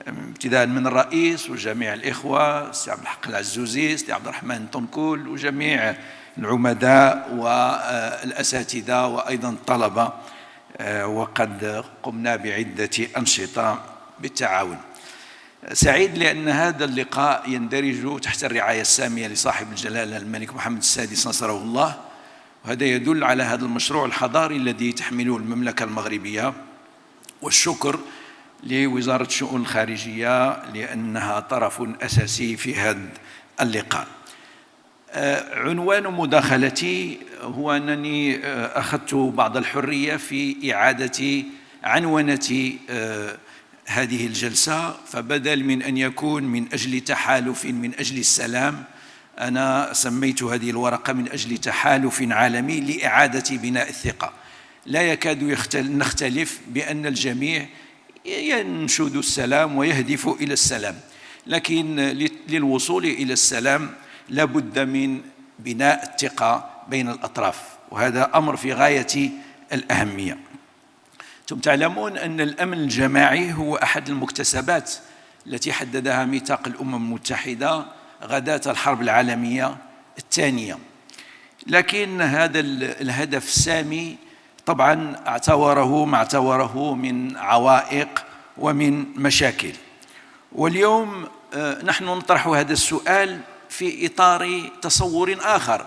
F: ابتداء من الرئيس وجميع الإخوة سي عبد الحق العزوزي، سي عبد الرحمن طنكول، وجميع العمداء والأساتذة وأيضاً الطلبة، وقد قمنا بعدة أنشطة بالتعاون. سعيد لأن هذا اللقاء يندرج تحت الرعاية السامية لصاحب الجلالة الملك محمد السادس نصره الله، وهذا يدل على هذا المشروع الحضاري الذي تحمله المملكة المغربية. والشكر لوزارة الشؤون الخارجية لأنها طرف أساسي في هذا اللقاء. عنوان مداخلتي هو أنني أخذت بعض الحرية في إعادة عنونة هذه الجلسة، فبدل من أن يكون من أجل تحالف من أجل السلام، أنا سميت هذه الورقة من أجل تحالف عالمي لإعادة بناء الثقة. لا يكاد نختلف بأن الجميع ينشد السلام ويهدف إلى السلام، لكن للوصول إلى السلام لابد من بناء الثقة بين الأطراف، وهذا أمر في غاية الأهمية. أنتم تعلمون أن الأمن الجماعي هو أحد المكتسبات التي حددها ميثاق الأمم المتحدة غداة الحرب العالمية الثانية، لكن هذا الهدف السامي طبعا ما اعتوره من عوائق ومن مشاكل. واليوم نحن نطرح هذا السؤال في إطار تصور آخر.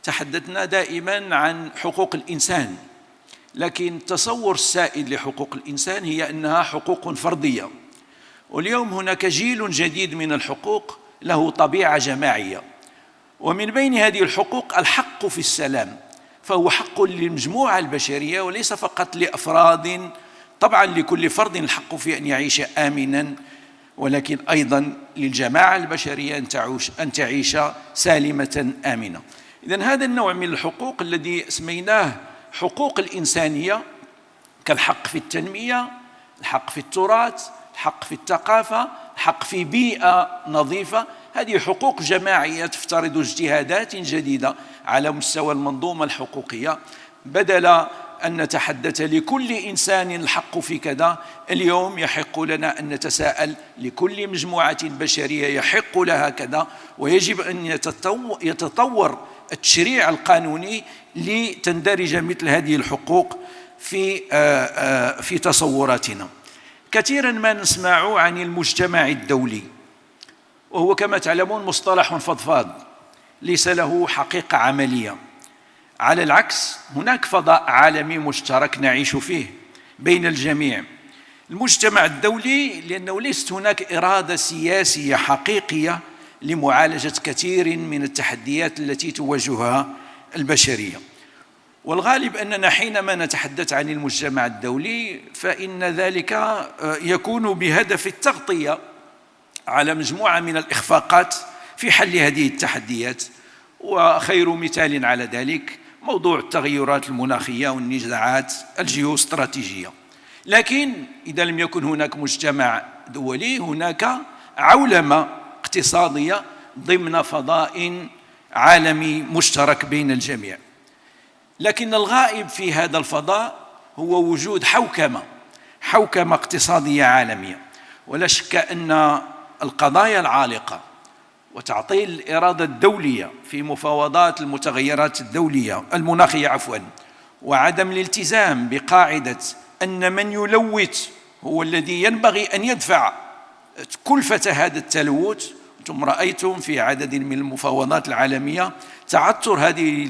F: تحدثنا دائما عن حقوق الإنسان، لكن التصور السائد لحقوق الإنسان هي أنها حقوق فردية، واليوم هناك جيل جديد من الحقوق له طبيعة جماعية، ومن بين هذه الحقوق الحق في السلام، فهو حق للمجموعة البشرية وليس فقط لأفراد طبعا لكل فرد الحق في أن يعيش آمنا، ولكن أيضا للجماعة البشرية أن تعيش سالمة آمنة. إذن هذا النوع من الحقوق الذي سميناه حقوق الإنسانية، كالحق في التنمية، الحق في التراث، الحق في الثقافة، الحق في بيئة نظيفة، هذه حقوق جماعية تفترض اجتهادات جديدة على مستوى المنظومة الحقوقية. بدل أن نتحدث لكل إنسان الحق في كذا، اليوم يحق لنا أن نتساءل لكل مجموعة بشرية يحق لها كذا، ويجب أن يتطور التشريع القانوني لتندرج مثل هذه الحقوق في تصوراتنا. كثيرا ما نسمع عن المجتمع الدولي، وهو كما تعلمون مصطلح فضفاض ليس له حقيقة عملية. على العكس، هناك فضاء عالمي مشترك نعيش فيه بين الجميع. المجتمع الدولي لأنه ليست هناك إرادة سياسية حقيقية لمعالجة كثير من التحديات التي تواجهها البشرية. والغالب أننا حينما نتحدث عن المجتمع الدولي فإن ذلك يكون بهدف التغطية على مجموعة من الإخفاقات في حل هذه التحديات، وخير مثال على ذلك موضوع التغيرات المناخية والنزاعات الجيوستراتيجية. لكن إذا لم يكن هناك مجتمع دولي، هناك عولمة اقتصادية ضمن فضاء عالمي مشترك بين الجميع. لكن الغائب في هذا الفضاء هو وجود حوكمة اقتصادية عالمية. ولا شك أن القضايا العالقة وتعطيل الإرادة الدولية في مفاوضات المتغيرات الدولية المناخية وعدم الالتزام بقاعدة أن من يلوث هو الذي ينبغي أن يدفع كلفة هذا التلوث. أنتم رأيتم في عدد من المفاوضات العالمية تعثر هذه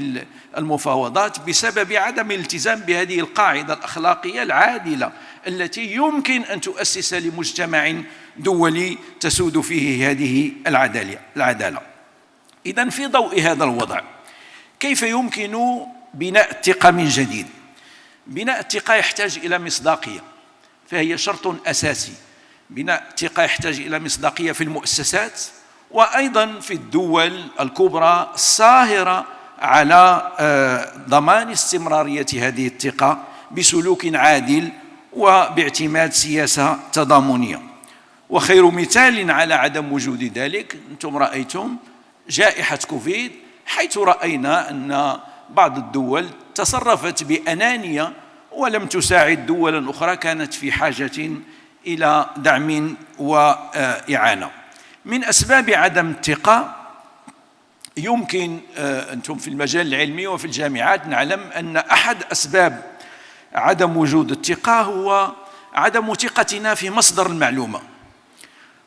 F: المفاوضات بسبب عدم الالتزام بهذه القاعدة الأخلاقية العادلة التي يمكن أن تؤسس لمجتمع دولي تسود فيه هذه العدالة. إذن في ضوء هذا الوضع، كيف يمكن بناء الثقة من جديد؟ بناء الثقة يحتاج إلى مصداقية، فهي شرط أساسي. بناء الثقة يحتاج إلى مصداقية في المؤسسات، وأيضا في الدول الكبرى الصاهرة على ضمان استمرارية هذه الثقة بسلوك عادل وباعتماد سياسة تضامنية. وخير مثال على عدم وجود ذلك أنتم رأيتم جائحة كوفيد، حيث رأينا أن بعض الدول تصرفت بأنانية ولم تساعد دولا أخرى كانت في حاجة إلى دعم وإعانة. من أسباب عدم الثقة يمكن أنتم في المجال العلمي وفي الجامعات نعلم أن أحد أسباب عدم وجود الثقة هو عدم ثقتنا في مصدر المعلومة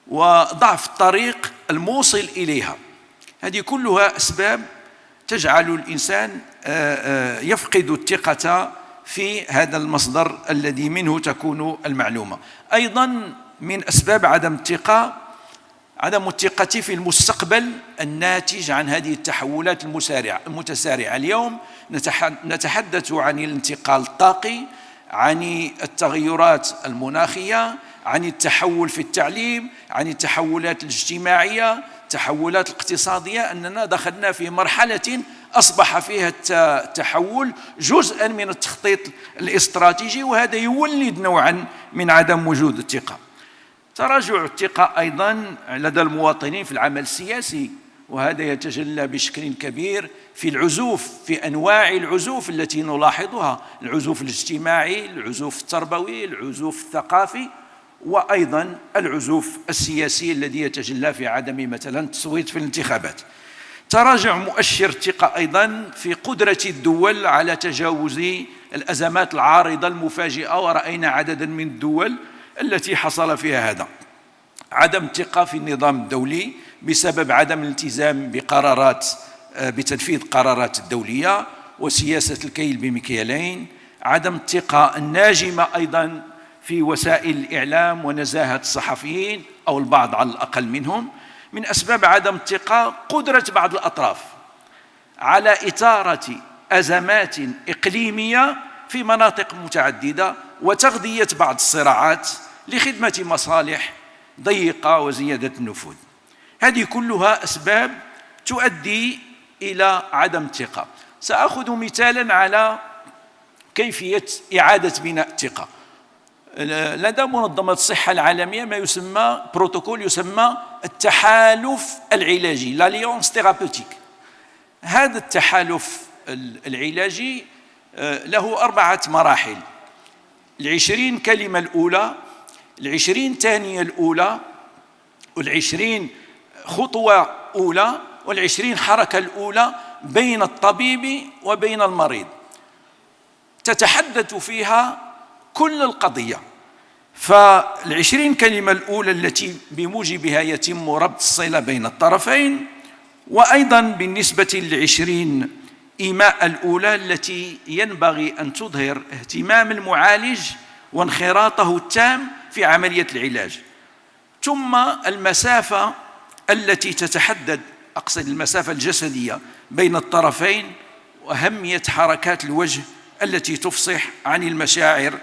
F: وضعف الطريق الموصل إليها. هذه كلها أسباب تجعل الإنسان يفقد الثقة في هذا المصدر الذي منه تكون المعلومة. أيضا من أسباب عدم الثقة عدم الثقة في المستقبل الناتج عن هذه التحولات المتسارعة. اليوم نتحدث عن الانتقال الطاقي، عن التغيرات المناخية، عن التحول في التعليم، عن التحولات الاجتماعية، التحولات الاقتصادية، أننا دخلنا في مرحلة أصبح فيها التحول جزءا من التخطيط الاستراتيجي، وهذا يولد نوعا من عدم وجود الثقة. تراجع الثقة أيضا لدى المواطنين في العمل السياسي، وهذا يتجلى بشكل كبير في العزوف، في أنواع العزوف التي نلاحظها، العزوف الاجتماعي، العزوف التربوي، العزوف الثقافي، وأيضا العزوف السياسي الذي يتجلى في عدم مثلا التصويت في الانتخابات. تراجع مؤشر الثقة أيضا في قدرة الدول على تجاوز الأزمات العارضة المفاجئة، ورأينا عددا من الدول التي حصل فيها هذا. عدم الثقة في النظام الدولي بسبب عدم الالتزام بتنفيذ قرارات الدولية وسياسة الكيل بمكيالين. عدم الثقة الناجمة أيضا في وسائل الإعلام ونزاهة الصحفيين أو البعض على الأقل منهم. من أسباب عدم الثقة قدرة بعض الأطراف على إثارة أزمات إقليمية في مناطق متعددة وتغذية بعض الصراعات لخدمة مصالح ضيقة وزيادة النفوذ. هذه كلها أسباب تؤدي إلى عدم الثقة. سأخذ مثالا على كيفية إعادة بناء الثقة. لدى منظمة الصحة العالمية ما يسمى بروتوكول يسمى التحالف العلاجي، l'alliance thérapeutique. هذا التحالف العلاجي له 4 مراحل: 20 كلمة الأولى، 20 ثانية الأولى، 20 خطوة أولى، 20 حركة الأولى بين الطبيب وبين المريض، تتحدث فيها كل القضية. فال20 كلمة الأولى التي بموجبها يتم ربط الصلة بين الطرفين، وأيضا بالنسبة ل20 إيماء الأولى التي ينبغي أن تظهر اهتمام المعالج وانخراطه التام في عملية العلاج. ثم المسافة التي تتحدد، أقصد المسافة الجسدية بين الطرفين، وأهمية حركات الوجه التي تفصح عن المشاعر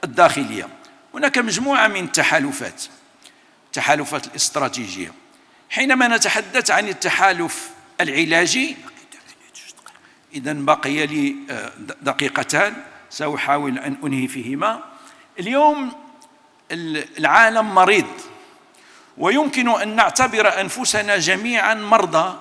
F: الداخلية. هناك مجموعة من التحالفات الاستراتيجية. حينما نتحدث عن التحالف العلاجي، إذن بقي لي دقيقتان سأحاول أن أنهي فيهما. اليوم العالم مريض، ويمكن أن نعتبر أنفسنا جميعا مرضى،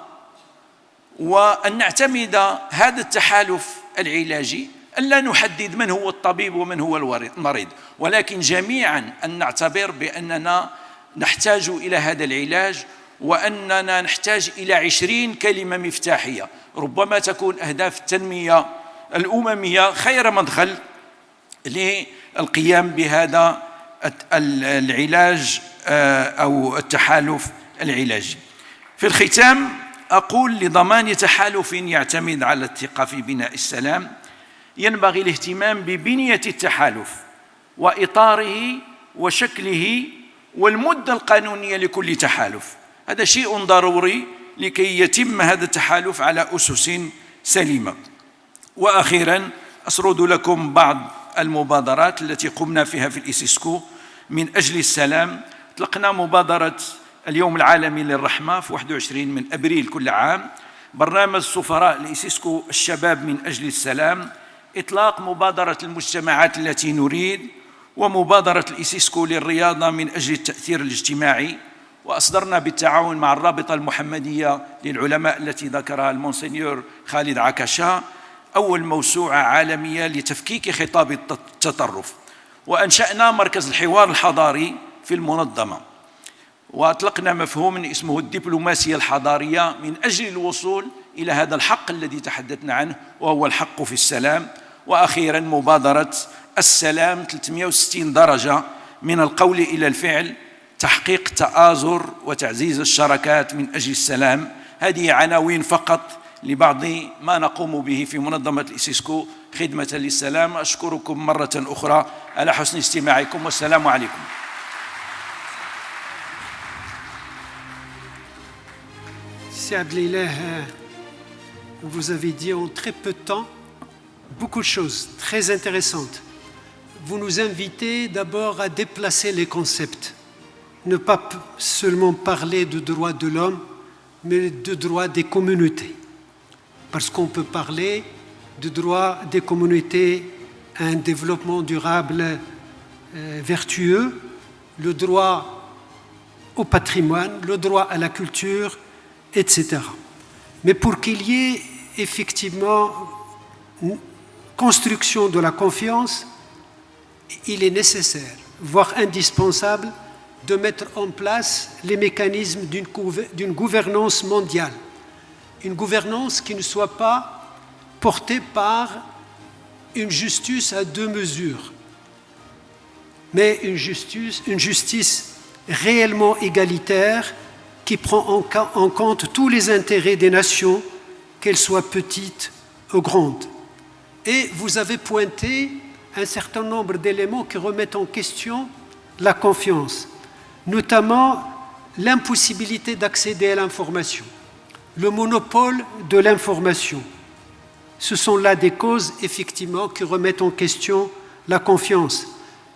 F: وأن نعتمد هذا التحالف العلاجي ألا نحدد من هو الطبيب ومن هو المريض، ولكن جميعا أن نعتبر بأننا نحتاج إلى هذا العلاج، وأننا نحتاج إلى 20 كلمة مفتاحية. ربما تكون أهداف التنمية الأممية خير مدخل للقيام بهذا العلاج أو التحالف العلاجي. في الختام أقول: لضمان تحالف يعتمد على الثقة في بناء السلام، ينبغي الاهتمام ببنية التحالف وإطاره وشكله والمدة القانونية لكل تحالف. هذا شيء ضروري لكي يتم هذا التحالف على أسس سليمة. وأخيراً أسرد لكم بعض المبادرات التي قمنا فيها في الإيسيسكو من أجل السلام. اطلقنا مبادرة اليوم العالمي للرحمة في 21 من أبريل كل عام، برنامج سفراء الإيسيسكو الشباب من أجل السلام، إطلاق مبادرة المجتمعات التي نريد، ومبادرة الإيسيسكو للرياضة من أجل التأثير الاجتماعي. وأصدرنا بالتعاون مع الرابطة المحمدية للعلماء التي ذكرها المونسينيور خالد عكاشة أول موسوعة عالمية لتفكيك خطاب التطرف. وأنشأنا مركز الحوار الحضاري في المنظمة، وأطلقنا مفهوم اسمه الدبلوماسية الحضارية من أجل الوصول إلى هذا الحق الذي تحدثنا عنه، وهو الحق في السلام. وأخيراً مبادرة السلام 360 درجة من القول إلى الفعل، تحقيق تآزر وتعزيز الشراكات من أجل السلام. هذه عناوين فقط لبعض ما نقوم به في منظمة الإيسيسكو خدمة للسلام. أشكركم مرة أخرى على حسن استماعكم، والسلام عليكم.
B: Sidi Abdelilah, vous avez dit en très peu de temps beaucoup de choses très intéressantes. Vous nous invitez d'abord à déplacer les concepts, ne pas seulement parler de droits de l'homme, mais de droits des communautés. Parce qu'on peut parler de droits des communautés à un développement durable vertueux, le droit au patrimoine, le droit à la culture, etc. Mais pour qu'il y ait effectivement une construction de la confiance, il est nécessaire, voire indispensable, de mettre en place les mécanismes d'une gouvernance mondiale. Une gouvernance qui ne soit pas portée par une justice à deux mesures, mais une justice réellement égalitaire qui prend en compte tous les intérêts des nations, qu'elles soient petites ou grandes. Et vous avez pointé un certain nombre d'éléments qui remettent en question la confiance, notamment l'impossibilité d'accéder à l'information, le monopole de l'information, ce sont là des causes, effectivement, qui remettent en question la confiance.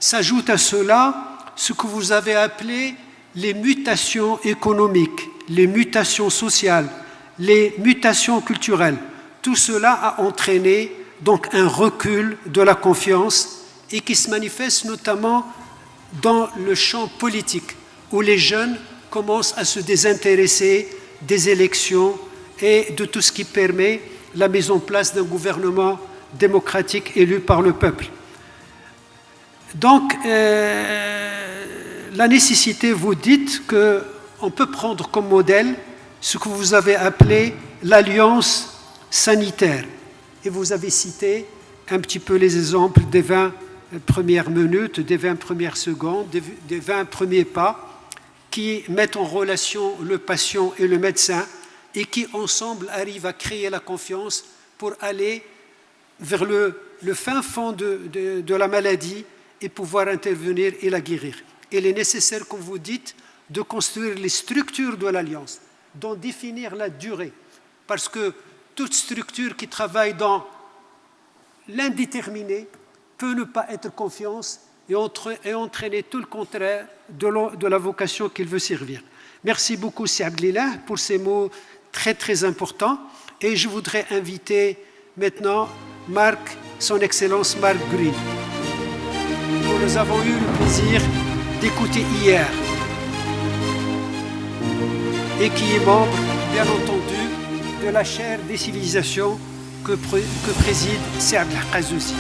B: S'ajoute à cela ce que vous avez appelé les mutations économiques, les mutations sociales, les mutations culturelles. Tout cela a entraîné donc un recul de la confiance et qui se manifeste notamment dans le champ politique, où les jeunes commencent à se désintéresser des élections et de tout ce qui permet la mise en place d'un gouvernement démocratique élu par le peuple. Donc, la nécessité, vous dites qu'on peut prendre comme modèle ce que vous avez appelé l'alliance sanitaire. Et vous avez cité un petit peu les exemples des 20 premières minutes, des 20 premières secondes, des 20 premiers pas qui mettent en relation le patient et le médecin et qui, ensemble, arrivent à créer la confiance pour aller vers le fin fond de la maladie et pouvoir intervenir et la guérir. Il est nécessaire, comme vous dites, de construire les structures de l'alliance, d'en définir la durée, parce que toute structure qui travaille dans l'indéterminé peut ne pas être confiance et entraîner tout le contraire de la vocation qu'il veut servir. Merci beaucoup, Si Abdelillah, pour ces mots très très importants. Et je voudrais inviter maintenant son Excellence Mark Green, que nous avons eu le plaisir d'écouter hier et qui est membre, bien entendu, de la chaire des civilisations que préside Si Abdelhaq aussi.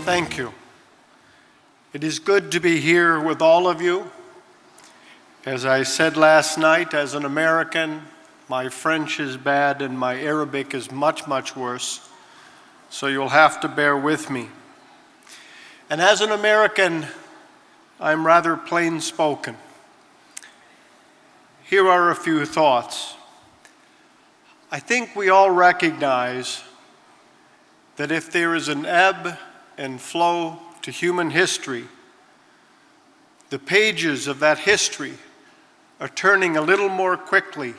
G: Thank you. It is good to be here with all of you. As I said last night, as an American, my French is bad and my Arabic is much, much worse, so you'll have to bear with me. And as an American, I'm rather plain-spoken. Here are a few thoughts. I think we all recognize that if there is an ebb and flow to human history, the pages of that history are turning a little more quickly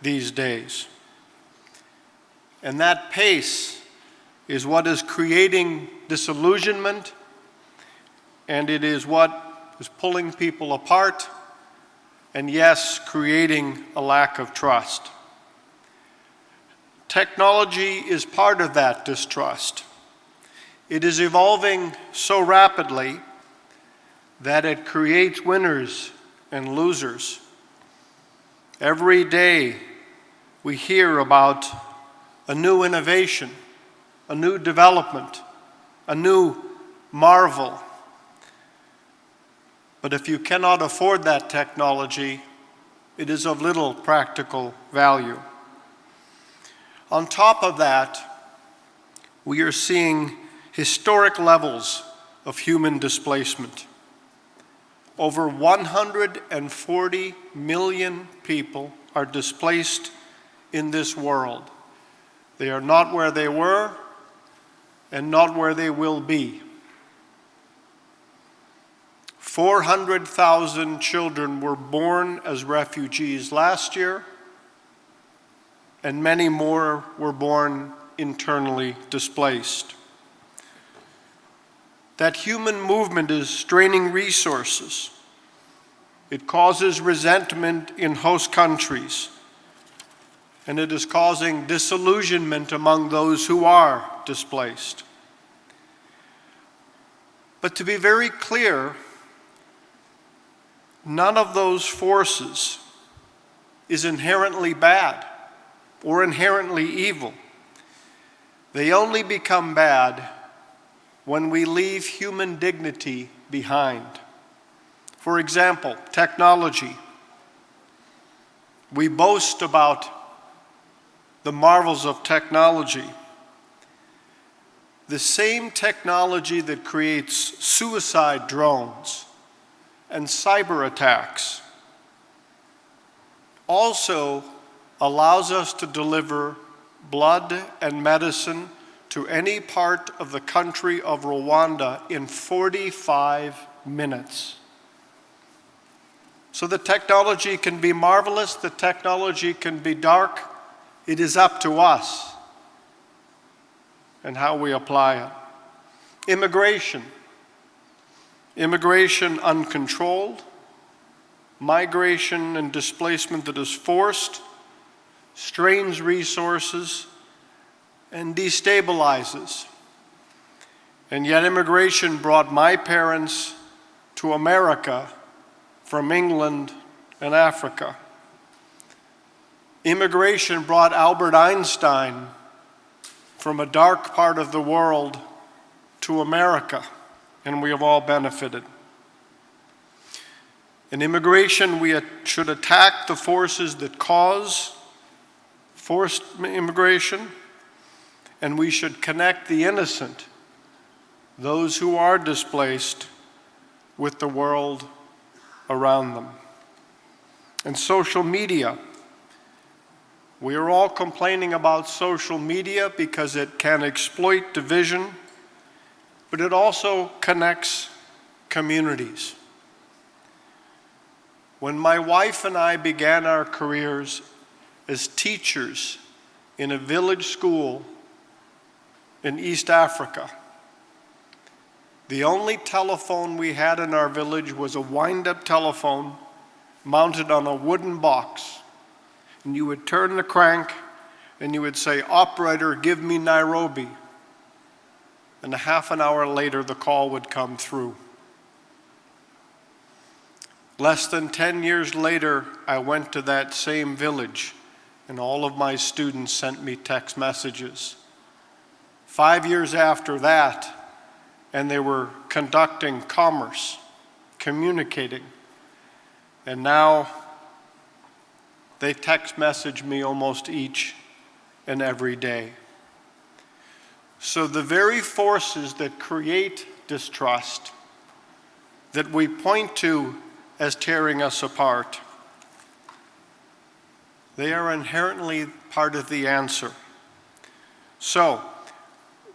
G: these days. And that pace is what is creating disillusionment, and it is what is pulling people apart, and yes, creating a lack of trust. Technology is part of that distrust. It is evolving so rapidly that it creates winners and losers. Every day we hear about a new innovation, a new development, a new marvel. But if you cannot afford that technology, it is of little practical value. On top of that, we are seeing historic levels of human displacement. Over 140 million people are displaced in this world. They are not where they were and not where they will be. 400,000 children were born as refugees last year, and many more were born internally displaced. That human movement is straining resources. It causes resentment in host countries, and it is causing disillusionment among those who are displaced. But to be very clear, none of those forces is inherently bad or inherently evil. They only become bad when we leave human dignity behind. For example, technology. We boast about the marvels of technology. The same technology that creates suicide drones and cyber attacks also allows us to deliver blood and medicine to any part of the country of Rwanda in 45 minutes. So the technology can be marvelous, the technology can be dark. It is up to us and how we apply it. Immigration. Immigration uncontrolled, migration and displacement that is forced, strains resources, and destabilizes. And yet immigration brought my parents to America from England and Africa. Immigration brought Albert Einstein from a dark part of the world to America, and we have all benefited. In immigration, we should attack the forces that cause forced immigration, and we should connect the innocent, those who are displaced, with the world around them. And social media. We are all complaining about social media because it can exploit division, but it also connects communities. When my wife and I began our careers as teachers in a village school in East Africa, the only telephone we had in our village was a wind-up telephone mounted on a wooden box. And you would turn the crank and you would say, "Operator, give me Nairobi." And a half an hour later, the call would come through. Less than 10 years later, I went to that same village, and all of my students sent me text messages. 5 years after that, and they were conducting commerce, communicating, and now they text message me almost each and every day. So the very forces that create distrust, that we point to as tearing us apart, they are inherently part of the answer. So,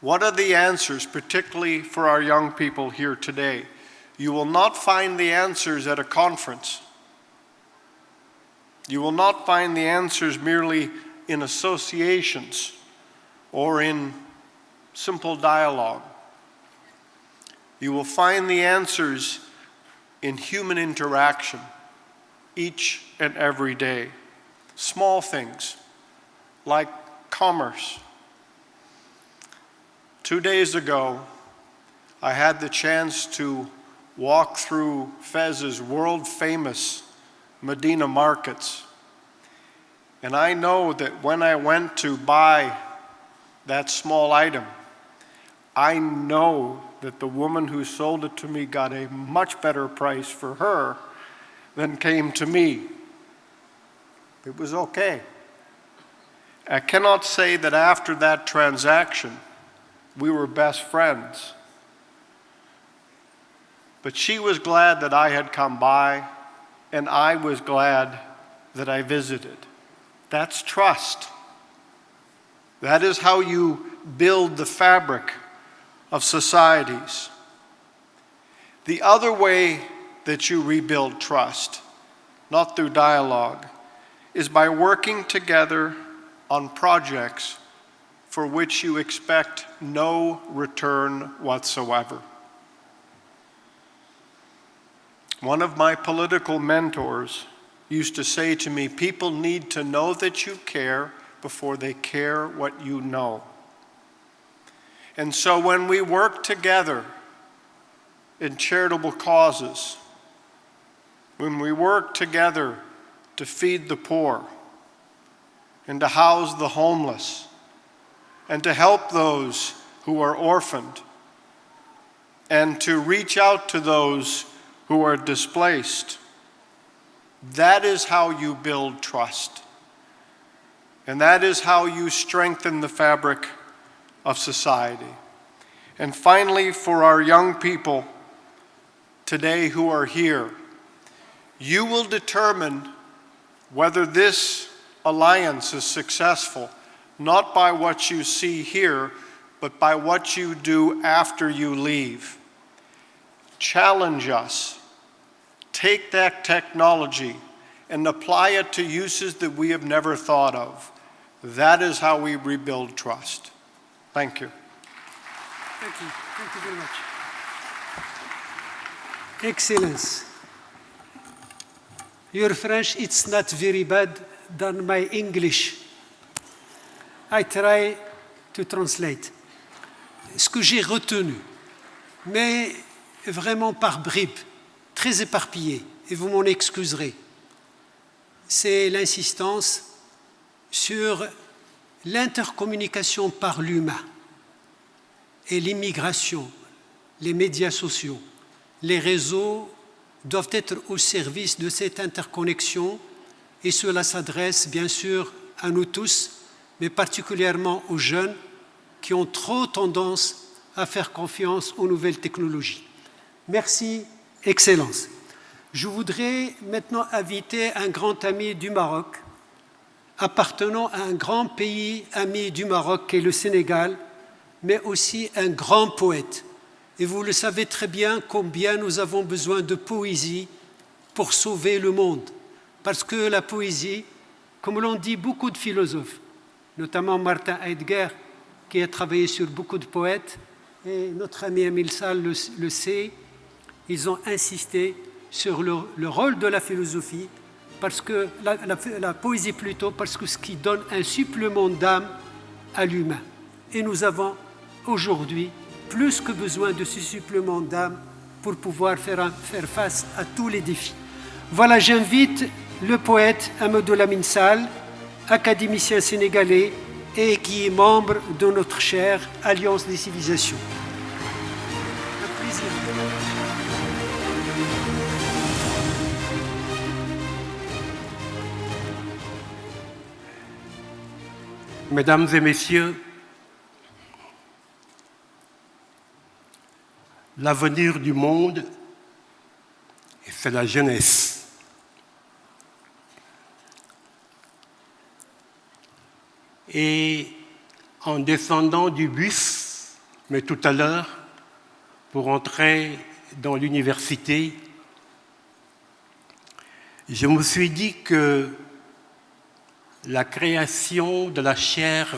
G: what are the answers, particularly for our young people here today? You will not find the answers at a conference. You will not find the answers merely in associations or in simple dialogue. You will find the answers in human interaction each and every day. Small things like commerce. 2 days ago, I had the chance to walk through Fez's world-famous Medina markets. And I know that when I went to buy that small item, I know that the woman who sold it to me got a much better price for her than came to me. It was okay. I cannot say that after that transaction, we were best friends. But she was glad that I had come by, and I was glad that I visited. That's trust. That is how you build the fabric of societies. The other way that you rebuild trust, not through dialogue, is by working together on projects for which you expect no return whatsoever. One of my political mentors used to say to me, people need to know that you care before they care what you know. And so when we work together in charitable causes, when we work together to feed the poor and to house the homeless and to help those who are orphaned and to reach out to those who are displaced, that is how you build trust. And that is how you strengthen the fabric of society. And finally, for our young people today who are here, you will determine whether this alliance is successful, not by what you see here, but by what you do after you leave. Challenge us. Take that technology and apply it to uses that we have never thought of. That is how we rebuild trust. Thank you.
B: Thank you. Thank you very much. Excellence. Your French, it's not very bad than my English. I try to translate. Ce que j'ai retenu, mais vraiment par bribes, très éparpillé, et vous m'en excuserez, c'est l'insistance sur l'intercommunication par l'humain et l'immigration, les médias sociaux. Les réseaux doivent être au service de cette interconnexion et cela s'adresse bien sûr à nous tous, mais particulièrement aux jeunes qui ont trop tendance à faire confiance aux nouvelles technologies. Merci, Excellence. Je voudrais maintenant inviter un grand ami du Maroc, appartenant à un grand pays ami du Maroc qui est le Sénégal, mais aussi un grand poète. Et vous le savez très bien combien nous avons besoin de poésie pour sauver le monde. Parce que la poésie, comme l'ont dit beaucoup de philosophes, notamment Martin Heidegger, qui a travaillé sur beaucoup de poètes, et notre ami Émile Salle le sait, ils ont insisté sur le rôle de la philosophie, parce que la poésie plutôt, parce que ce qui donne un supplément d'âme à l'humain. Et nous avons aujourd'hui plus que besoin de ce supplément d'âme pour pouvoir faire face à tous les défis. Voilà, j'invite le poète Amadou Lamine Sall, académicien sénégalais et qui est membre de notre chère Alliance des civilisations. Un plaisir.
H: Mesdames et messieurs, l'avenir du monde, c'est la jeunesse. Et en descendant du bus, mais tout à l'heure, pour entrer dans l'université, je me suis dit que la création de la chère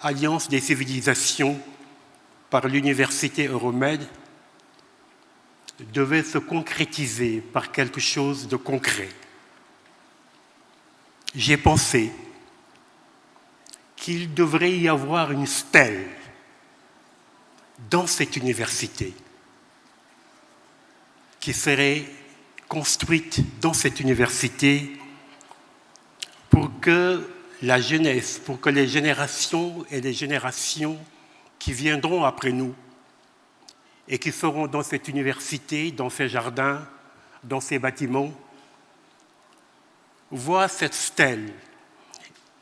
H: Alliance des civilisations par l'université Euromède devait se concrétiser par quelque chose de concret. J'ai pensé qu'il devrait y avoir une stèle dans cette université qui serait construite dans cette université pour que la jeunesse, pour que les générations et les générations qui viendront après nous et qui seront dans cette université, dans ces jardins, dans ces bâtiments, voient cette stèle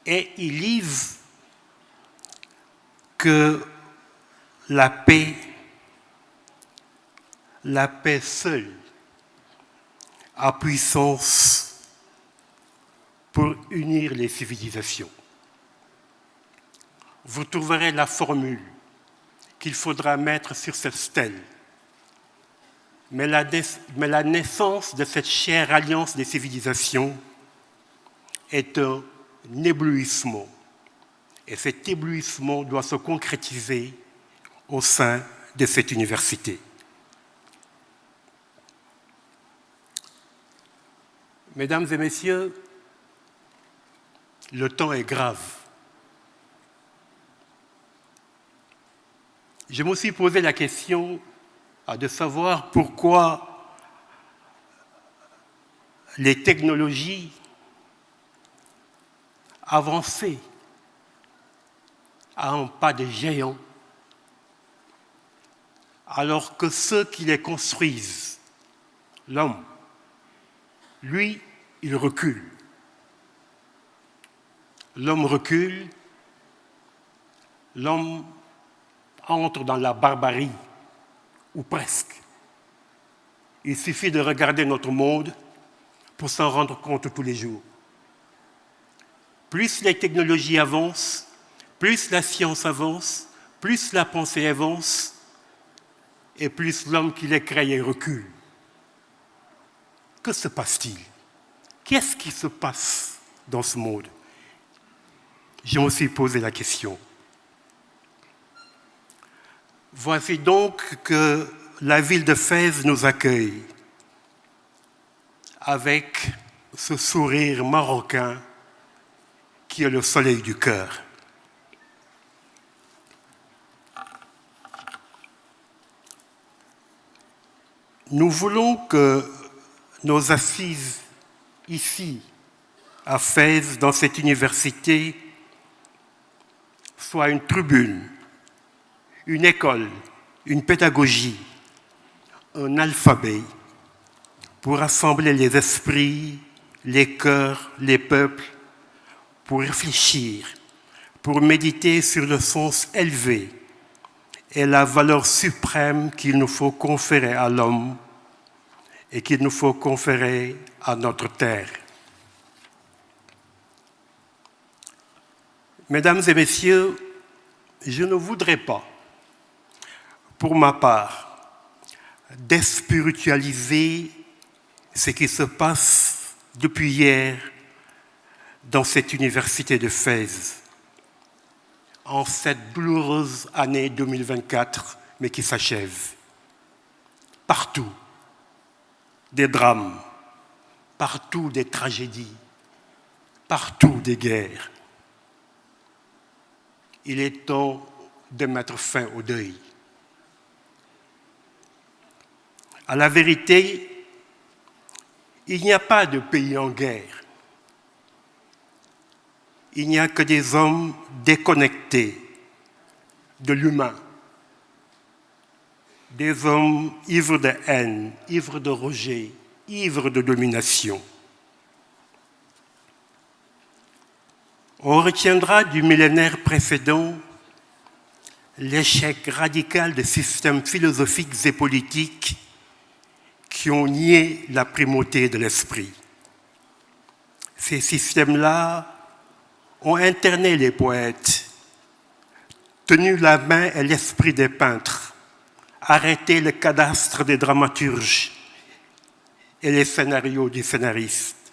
H: et y lisent que la paix seule a puissance pour unir les civilisations. Vous trouverez la formule qu'il faudra mettre sur cette stèle. Mais la naissance de cette chère alliance des civilisations est un éblouissement. Et cet éblouissement doit se concrétiser au sein de cette université. Mesdames et messieurs, le temps est grave. Je me suis posé la question de savoir pourquoi les technologies avançaient à un pas de géant, alors que ceux qui les construisent, l'homme, lui, il recule. L'homme recule, l'homme entre dans la barbarie, ou presque. Il suffit de regarder notre monde pour s'en rendre compte tous les jours. Plus les technologies avancent, plus la science avance, plus la pensée avance et plus l'homme qui l'a créé recule. Que se passe-t-il? Qu'est-ce qui se passe dans ce monde? Je me suis posé la question. Voici donc que la ville de Fès nous accueille avec ce sourire marocain qui est le soleil du cœur. Nous voulons que nos assises ici, à Fès, dans cette université, soient une tribune, une école, une pédagogie, un alphabet pour rassembler les esprits, les cœurs, les peuples, pour réfléchir, pour méditer sur le sens élevé et la valeur suprême qu'il nous faut conférer à l'homme et qu'il nous faut conférer à notre terre. Mesdames et messieurs, je ne voudrais pas, pour ma part, déspiritualiser ce qui se passe depuis hier dans cette université de Fès, en cette douloureuse année 2024, mais qui s'achève. Partout, des drames, partout des tragédies, partout des guerres. Il est temps de mettre fin au deuil. À la vérité, il n'y a pas de pays en guerre. Il n'y a que des hommes déconnectés de l'humain, des hommes ivres de haine, ivres de rejet, ivres de domination. On retiendra du millénaire précédent l'échec radical des systèmes philosophiques et politiques qui ont nié la primauté de l'esprit. Ces systèmes-là ont interné les poètes, tenu la main et l'esprit des peintres, arrêté le cadastre des dramaturges et les scénarios des scénaristes.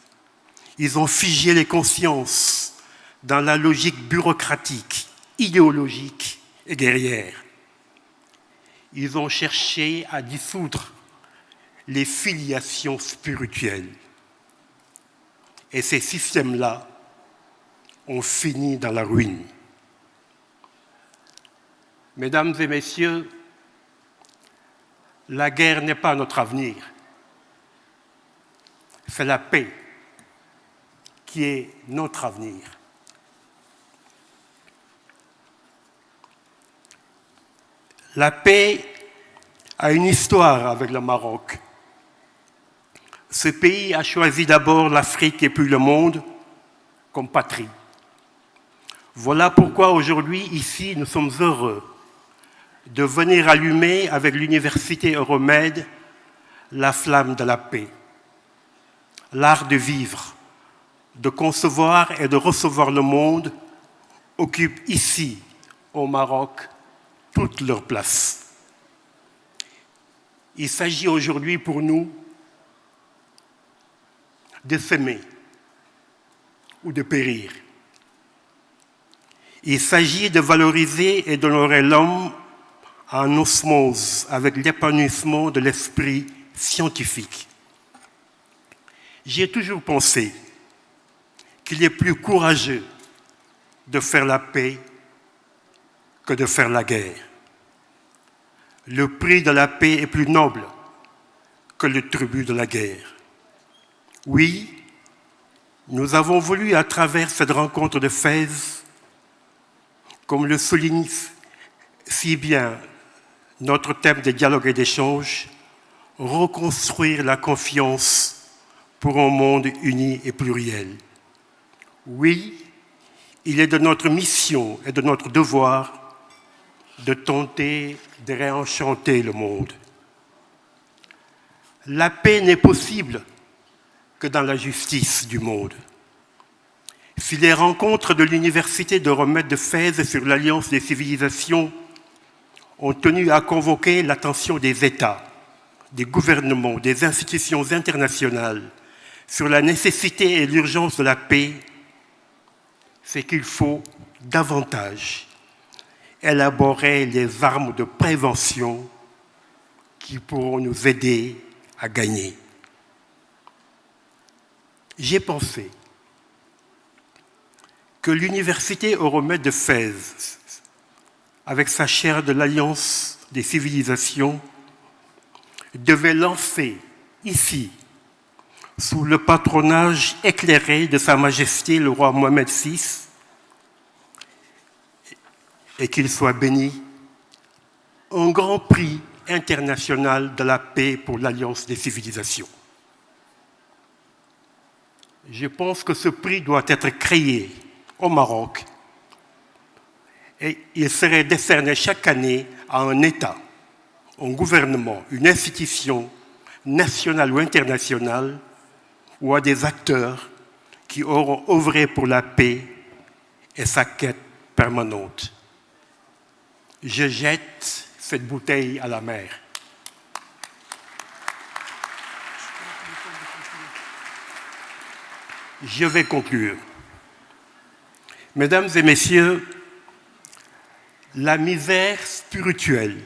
H: Ils ont figé les consciences dans la logique bureaucratique, idéologique et guerrière. Ils ont cherché à dissoudre les filiations spirituelles. Et ces systèmes-là ont fini dans la ruine. Mesdames et messieurs, la guerre n'est pas notre avenir. C'est la paix qui est notre avenir. La paix a une histoire avec le Maroc. Ce pays a choisi d'abord l'Afrique et puis le monde comme patrie. Voilà pourquoi aujourd'hui, ici, nous sommes heureux de venir allumer avec l'Université Euromède la flamme de la paix. L'art de vivre, de concevoir et de recevoir le monde occupe ici, au Maroc, toute leur place. Il s'agit aujourd'hui pour nous de s'aimer ou de périr. Il s'agit de valoriser et d'honorer l'homme en osmose avec l'épanouissement de l'esprit scientifique. J'ai toujours pensé qu'il est plus courageux de faire la paix que de faire la guerre. Le prix de la paix est plus noble que le tribut de la guerre. Oui, nous avons voulu, à travers cette rencontre de Fès, comme le souligne si bien notre thème de dialogue et d'échange, reconstruire la confiance pour un monde uni et pluriel. Oui, il est de notre mission et de notre devoir de tenter de réenchanter le monde. La paix n'est possible que dans la justice du monde. Si les rencontres de l'Université d'Euromède de Fès sur l'Alliance des civilisations ont tenu à convoquer l'attention des États, des gouvernements, des institutions internationales sur la nécessité et l'urgence de la paix, c'est qu'il faut davantage élaborer les armes de prévention qui pourront nous aider à gagner. J'ai pensé que l'Université Euromède de Fès, avec sa chaire de l'Alliance des civilisations, devait lancer ici, sous le patronage éclairé de Sa Majesté le roi Mohamed VI, et qu'il soit béni, un grand prix international de la paix pour l'Alliance des civilisations. Je pense que ce prix doit être créé au Maroc et il serait décerné chaque année à un État, un gouvernement, une institution nationale ou internationale ou à des acteurs qui auront œuvré pour la paix et sa quête permanente. Je jette cette bouteille à la mer. Je vais conclure. Mesdames et messieurs, la misère spirituelle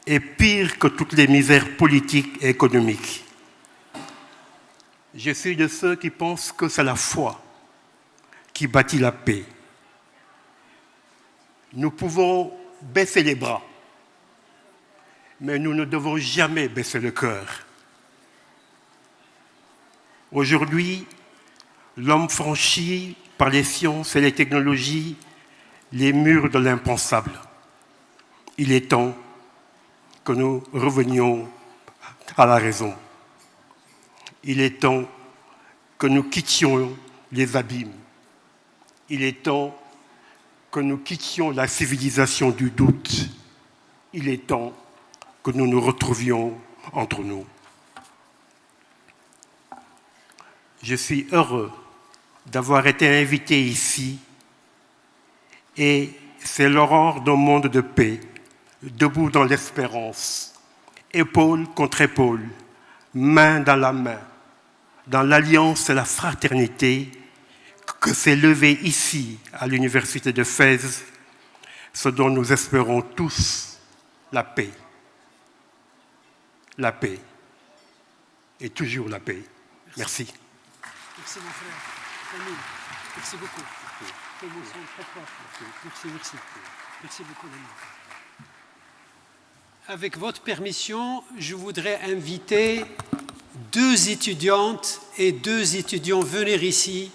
H: est pire que toutes les misères politiques et économiques. Je suis de ceux qui pensent que c'est la foi qui bâtit la paix. Nous pouvons baisser les bras, mais nous ne devons jamais baisser le cœur. Aujourd'hui, l'homme franchit par les sciences et les technologies les murs de l'impensable. Il est temps que nous revenions à la raison. Il est temps que nous quittions les abîmes. Il est temps que nous quittions la civilisation du doute. Il est temps que nous nous retrouvions entre nous. Je suis heureux d'avoir été invité ici et c'est l'aurore d'un monde de paix, debout dans l'espérance, épaule contre épaule, main dans la main, dans l'alliance et la fraternité que s'est levé ici à l'Université de Fès, ce dont nous espérons tous la paix. La paix. Et toujours la paix. Merci.
B: Merci mon frère. Camille, merci beaucoup. Tes mots sont très propres. Merci. Merci beaucoup, Camille. Avec votre permission, je voudrais inviter 2 étudiantes et 2 étudiants venir ici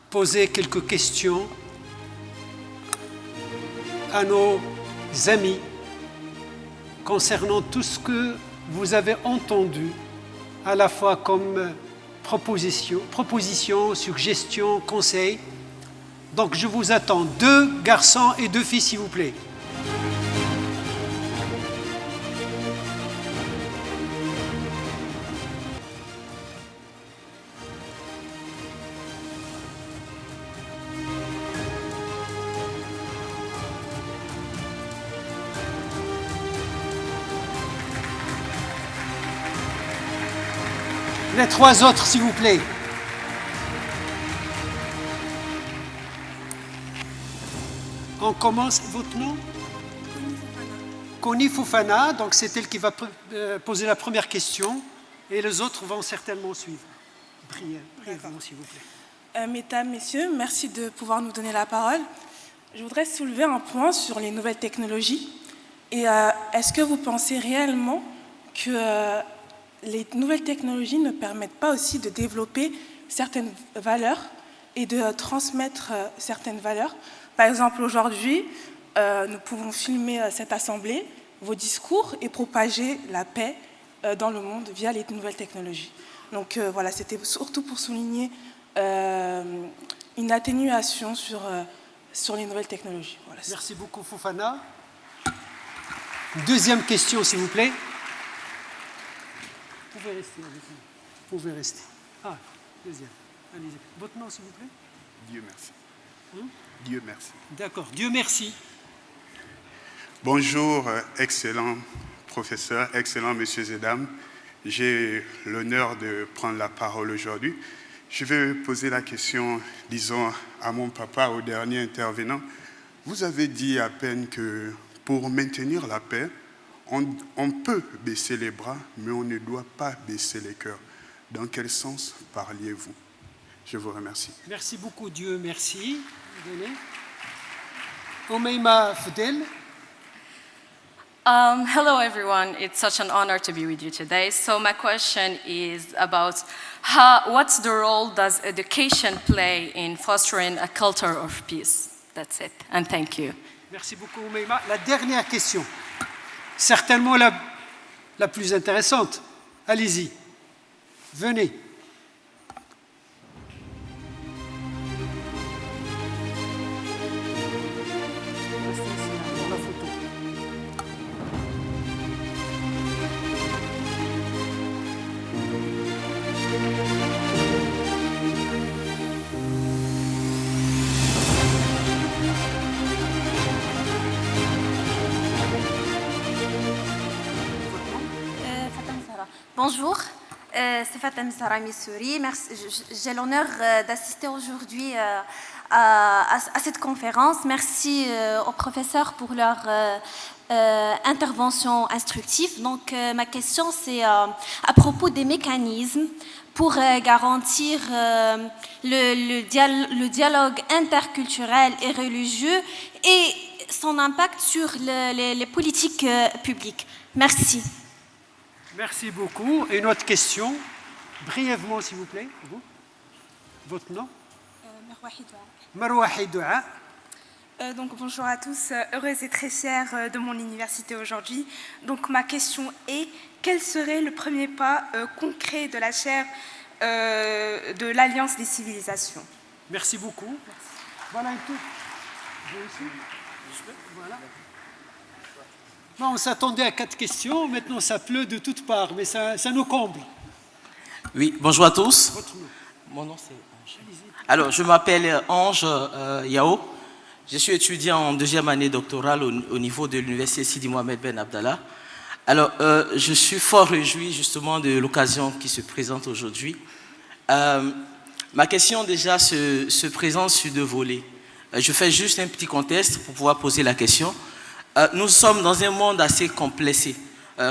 B: poser quelques questions à nos amis concernant tout ce que vous avez entendu, à la fois comme propositions, suggestions, conseils. Donc je vous attends 2 garçons et 2 filles, s'il vous plaît. Les 3 autres, s'il vous plaît. On commence. Votre nom? Koni Fofana. Donc c'est elle qui va poser la première question et les autres vont certainement suivre. Brièvement, s'il vous plaît.
I: Mesdames, Messieurs, merci de pouvoir nous donner la parole. Je voudrais soulever un point sur les nouvelles technologies. Et est-ce que vous pensez réellement que les nouvelles technologies ne permettent pas aussi de développer certaines valeurs et de transmettre certaines valeurs? Par exemple, aujourd'hui, nous pouvons filmer cette assemblée, vos discours et propager la paix dans le monde via les nouvelles technologies. Donc voilà, c'était surtout pour souligner une atténuation sur les nouvelles technologies. Voilà.
B: Merci beaucoup, Fofana. Deuxième question, s'il vous plaît. Vous pouvez rester avec nous. Vous pouvez rester. Ah, deuxième. Allez-y. Votre nom, s'il vous plaît?
J: Dieu merci. Dieu merci.
B: D'accord. Dieu merci.
J: Bonjour, excellent professeur, excellent messieurs et dames. J'ai l'honneur de prendre la parole aujourd'hui. Je vais poser la question, disons, à mon papa, au dernier intervenant. Vous avez dit à peine que pour maintenir la paix, on peut baisser les bras, mais on ne doit pas baisser les cœurs. Dans quel sens parliez-vous? Je vous remercie.
B: Merci beaucoup, Dieu, merci. Omeima Fdel.
K: Hello, everyone. It's such an honor to be with you today. So my question is about what's the role does education play in fostering a culture of peace? That's it, and thank you.
B: Merci beaucoup, Oumeima. La dernière question, certainement la plus intéressante. Allez-y, venez.
L: Bonjour, c'est Fatem Sarami Souri. J'ai l'honneur d'assister aujourd'hui à cette conférence. Merci aux professeurs pour leur intervention instructive. Donc, ma question, c'est à propos des mécanismes pour garantir le dialogue interculturel et religieux et son impact sur les politiques publiques. Merci.
B: Merci beaucoup. Et une autre question, brièvement s'il vous plaît. Votre nom? Marwa Hidoua.
I: Donc bonjour à tous, heureuse et très fière de mon université aujourd'hui. Donc ma question est, quel serait le premier pas concret de la chaire de l'Alliance des civilisations?
B: Merci beaucoup. Merci. Voilà un tout. Voilà. Non, on s'attendait à 4 questions, maintenant ça pleut de toutes parts, mais ça nous comble.
M: Oui, bonjour à tous.
B: Votre nom?
M: Mon nom c'est Ange. Alors, je m'appelle Ange Yao. Je suis étudiant en 2e année doctorale au niveau de l'université Sidi Mohamed Ben Abdallah. Alors, je suis fort réjoui justement de l'occasion qui se présente aujourd'hui. Ma question déjà se présente sur 2 volets. Je fais juste un petit contexte pour pouvoir poser la question. Nous sommes dans un monde assez complexé.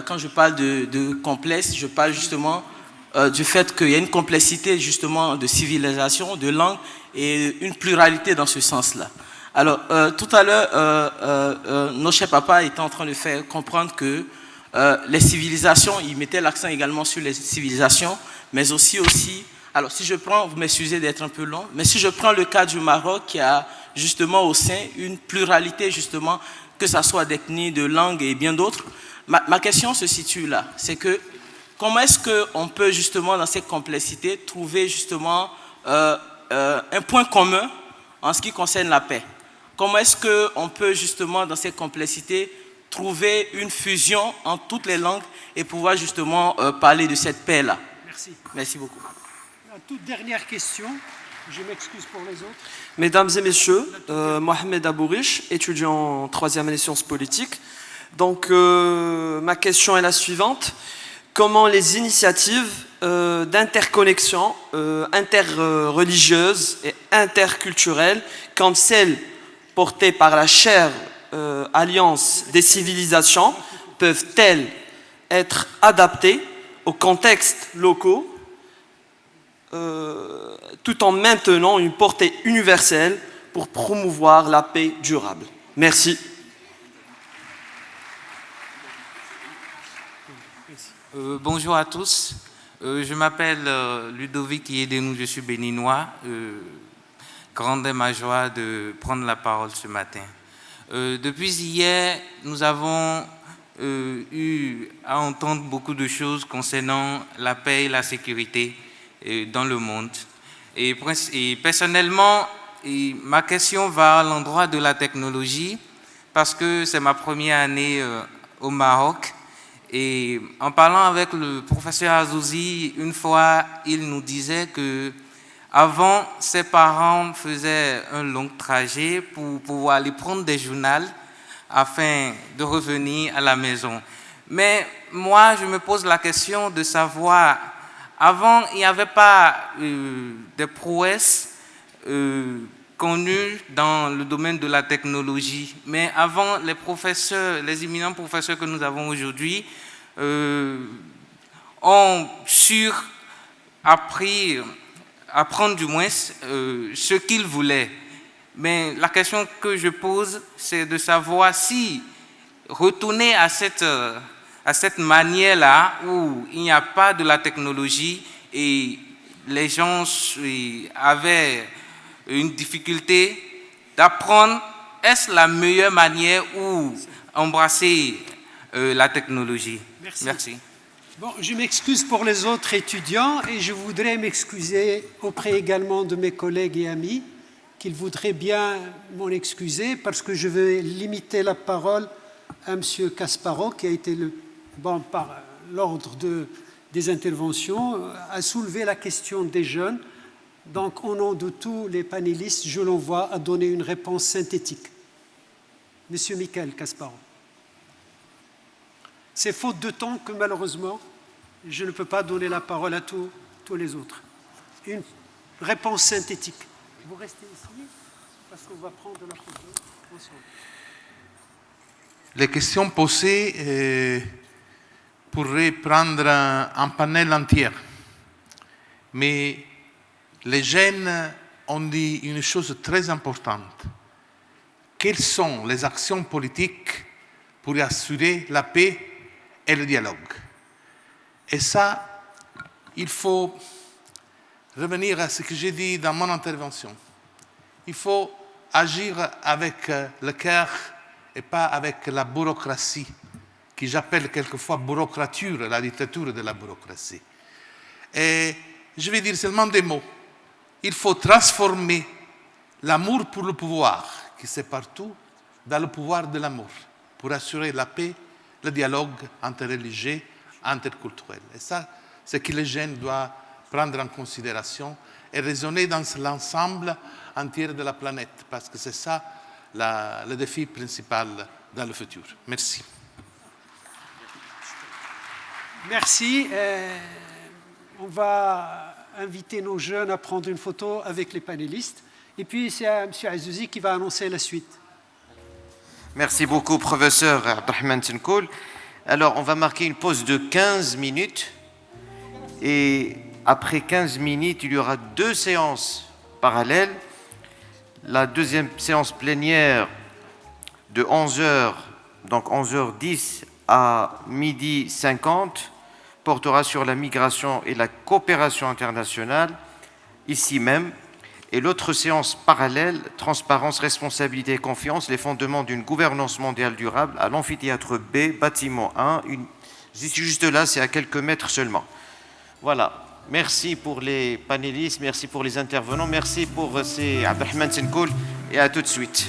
M: Quand je parle de complexe, je parle justement du fait qu'il y a une complexité justement de civilisation, de langue et une pluralité dans ce sens-là. Alors, tout à l'heure, nos chers papas étaient en train de faire comprendre que les civilisations, ils mettaient l'accent également sur les civilisations, mais aussi, alors si je prends, vous m'excusez d'être un peu long, mais si je prends le cas du Maroc qui a justement au sein une pluralité justement, que ce soit d'ethnie, de langue et bien d'autres, ma question se situe là. C'est que comment est-ce qu'on peut justement dans cette complexité trouver justement un point commun en ce qui concerne la paix? Comment est-ce qu'on peut justement dans cette complexité trouver une fusion entre toutes les langues et pouvoir justement parler de cette paix-là?
B: Merci.
M: Merci beaucoup.
B: La toute dernière question. Je m'excuse pour les autres.
N: Mesdames et messieurs, Mohamed Abourish, étudiant en 3e année sciences politiques. Donc, ma question est la suivante. Comment les initiatives d'interconnexion interreligieuse et interculturelle, comme celles portées par la chaire Alliance des civilisations, peuvent-elles être adaptées aux contextes locaux tout en maintenant une portée universelle pour promouvoir la paix durable? Merci.
O: Bonjour à tous. Je m'appelle Ludovic Yedenou, je suis béninois. Grande est ma joie de prendre la parole ce matin. Depuis hier, nous avons eu à entendre beaucoup de choses concernant la paix et la sécurité dans le monde. Et personnellement, ma question va à l'endroit de la technologie parce que c'est ma première année au Maroc. Et en parlant avec le professeur Azouzi, une fois, il nous disait que avant, ses parents faisaient un long trajet pour pouvoir aller prendre des journaux afin de revenir à la maison. Mais moi, je me pose la question de savoir, avant, il n'y avait pas de prouesses connues dans le domaine de la technologie. Mais avant, les professeurs, les éminents professeurs que nous avons aujourd'hui ont su apprendre du moins ce qu'ils voulaient. Mais la question que je pose, c'est de savoir si retourner à cette manière-là où il n'y a pas de la technologie et les gens avaient une difficulté d'apprendre, est-ce la meilleure manière où embrasser la technologie? Merci.
B: Bon, je m'excuse pour les autres étudiants et je voudrais m'excuser auprès également de mes collègues et amis qu'ils voudraient bien m'en excuser parce que je vais limiter la parole à M. Kasparov qui a été par l'ordre des interventions, a soulevé la question des jeunes. Donc, au nom de tous les panélistes, je l'envoie à donner une réponse synthétique. Monsieur Michael Kasparov. C'est faute de temps que malheureusement, je ne peux pas donner la parole à tous les autres. Une réponse synthétique. Vous restez ici parce qu'on va prendre la photo ensemble.
C: Les questions posées pourraient prendre un panel entier. Mais les jeunes ont dit une chose très importante. Quelles sont les actions politiques pour assurer la paix et le dialogue? Et ça, il faut revenir à ce que j'ai dit dans mon intervention. Il faut agir avec le cœur et pas avec la bureaucratie, que j'appelle quelquefois bureaucrature, la dictature de la bureaucratie. Et je vais dire seulement des mots. Il faut transformer l'amour pour le pouvoir, qui c'est partout, dans le pouvoir de l'amour, pour assurer la paix, le dialogue interreligieux, interculturel. Et ça, c'est que les jeunes doivent prendre en considération et raisonner dans l'ensemble entier de la planète, parce que c'est ça le défi principal dans le futur. Merci.
B: Merci. On va inviter nos jeunes à prendre une photo avec les panélistes. Et puis, c'est M. Azouzi qui va annoncer la suite.
A: Merci beaucoup, professeur Abdelrahman Tenkoul. Alors, on va marquer une pause de 15 minutes. Et après 15 minutes, il y aura 2 séances parallèles. La deuxième séance plénière de 11h, donc 11h10 à 12h50, portera sur la migration et la coopération internationale, ici même. Et l'autre séance parallèle, transparence, responsabilité et confiance, les fondements d'une gouvernance mondiale durable, à l'amphithéâtre B, bâtiment 1. Juste là, c'est à quelques mètres seulement. Voilà. Merci pour les panélistes, merci pour les intervenants, merci pour Abdelrahman Tenkoul et à tout de suite.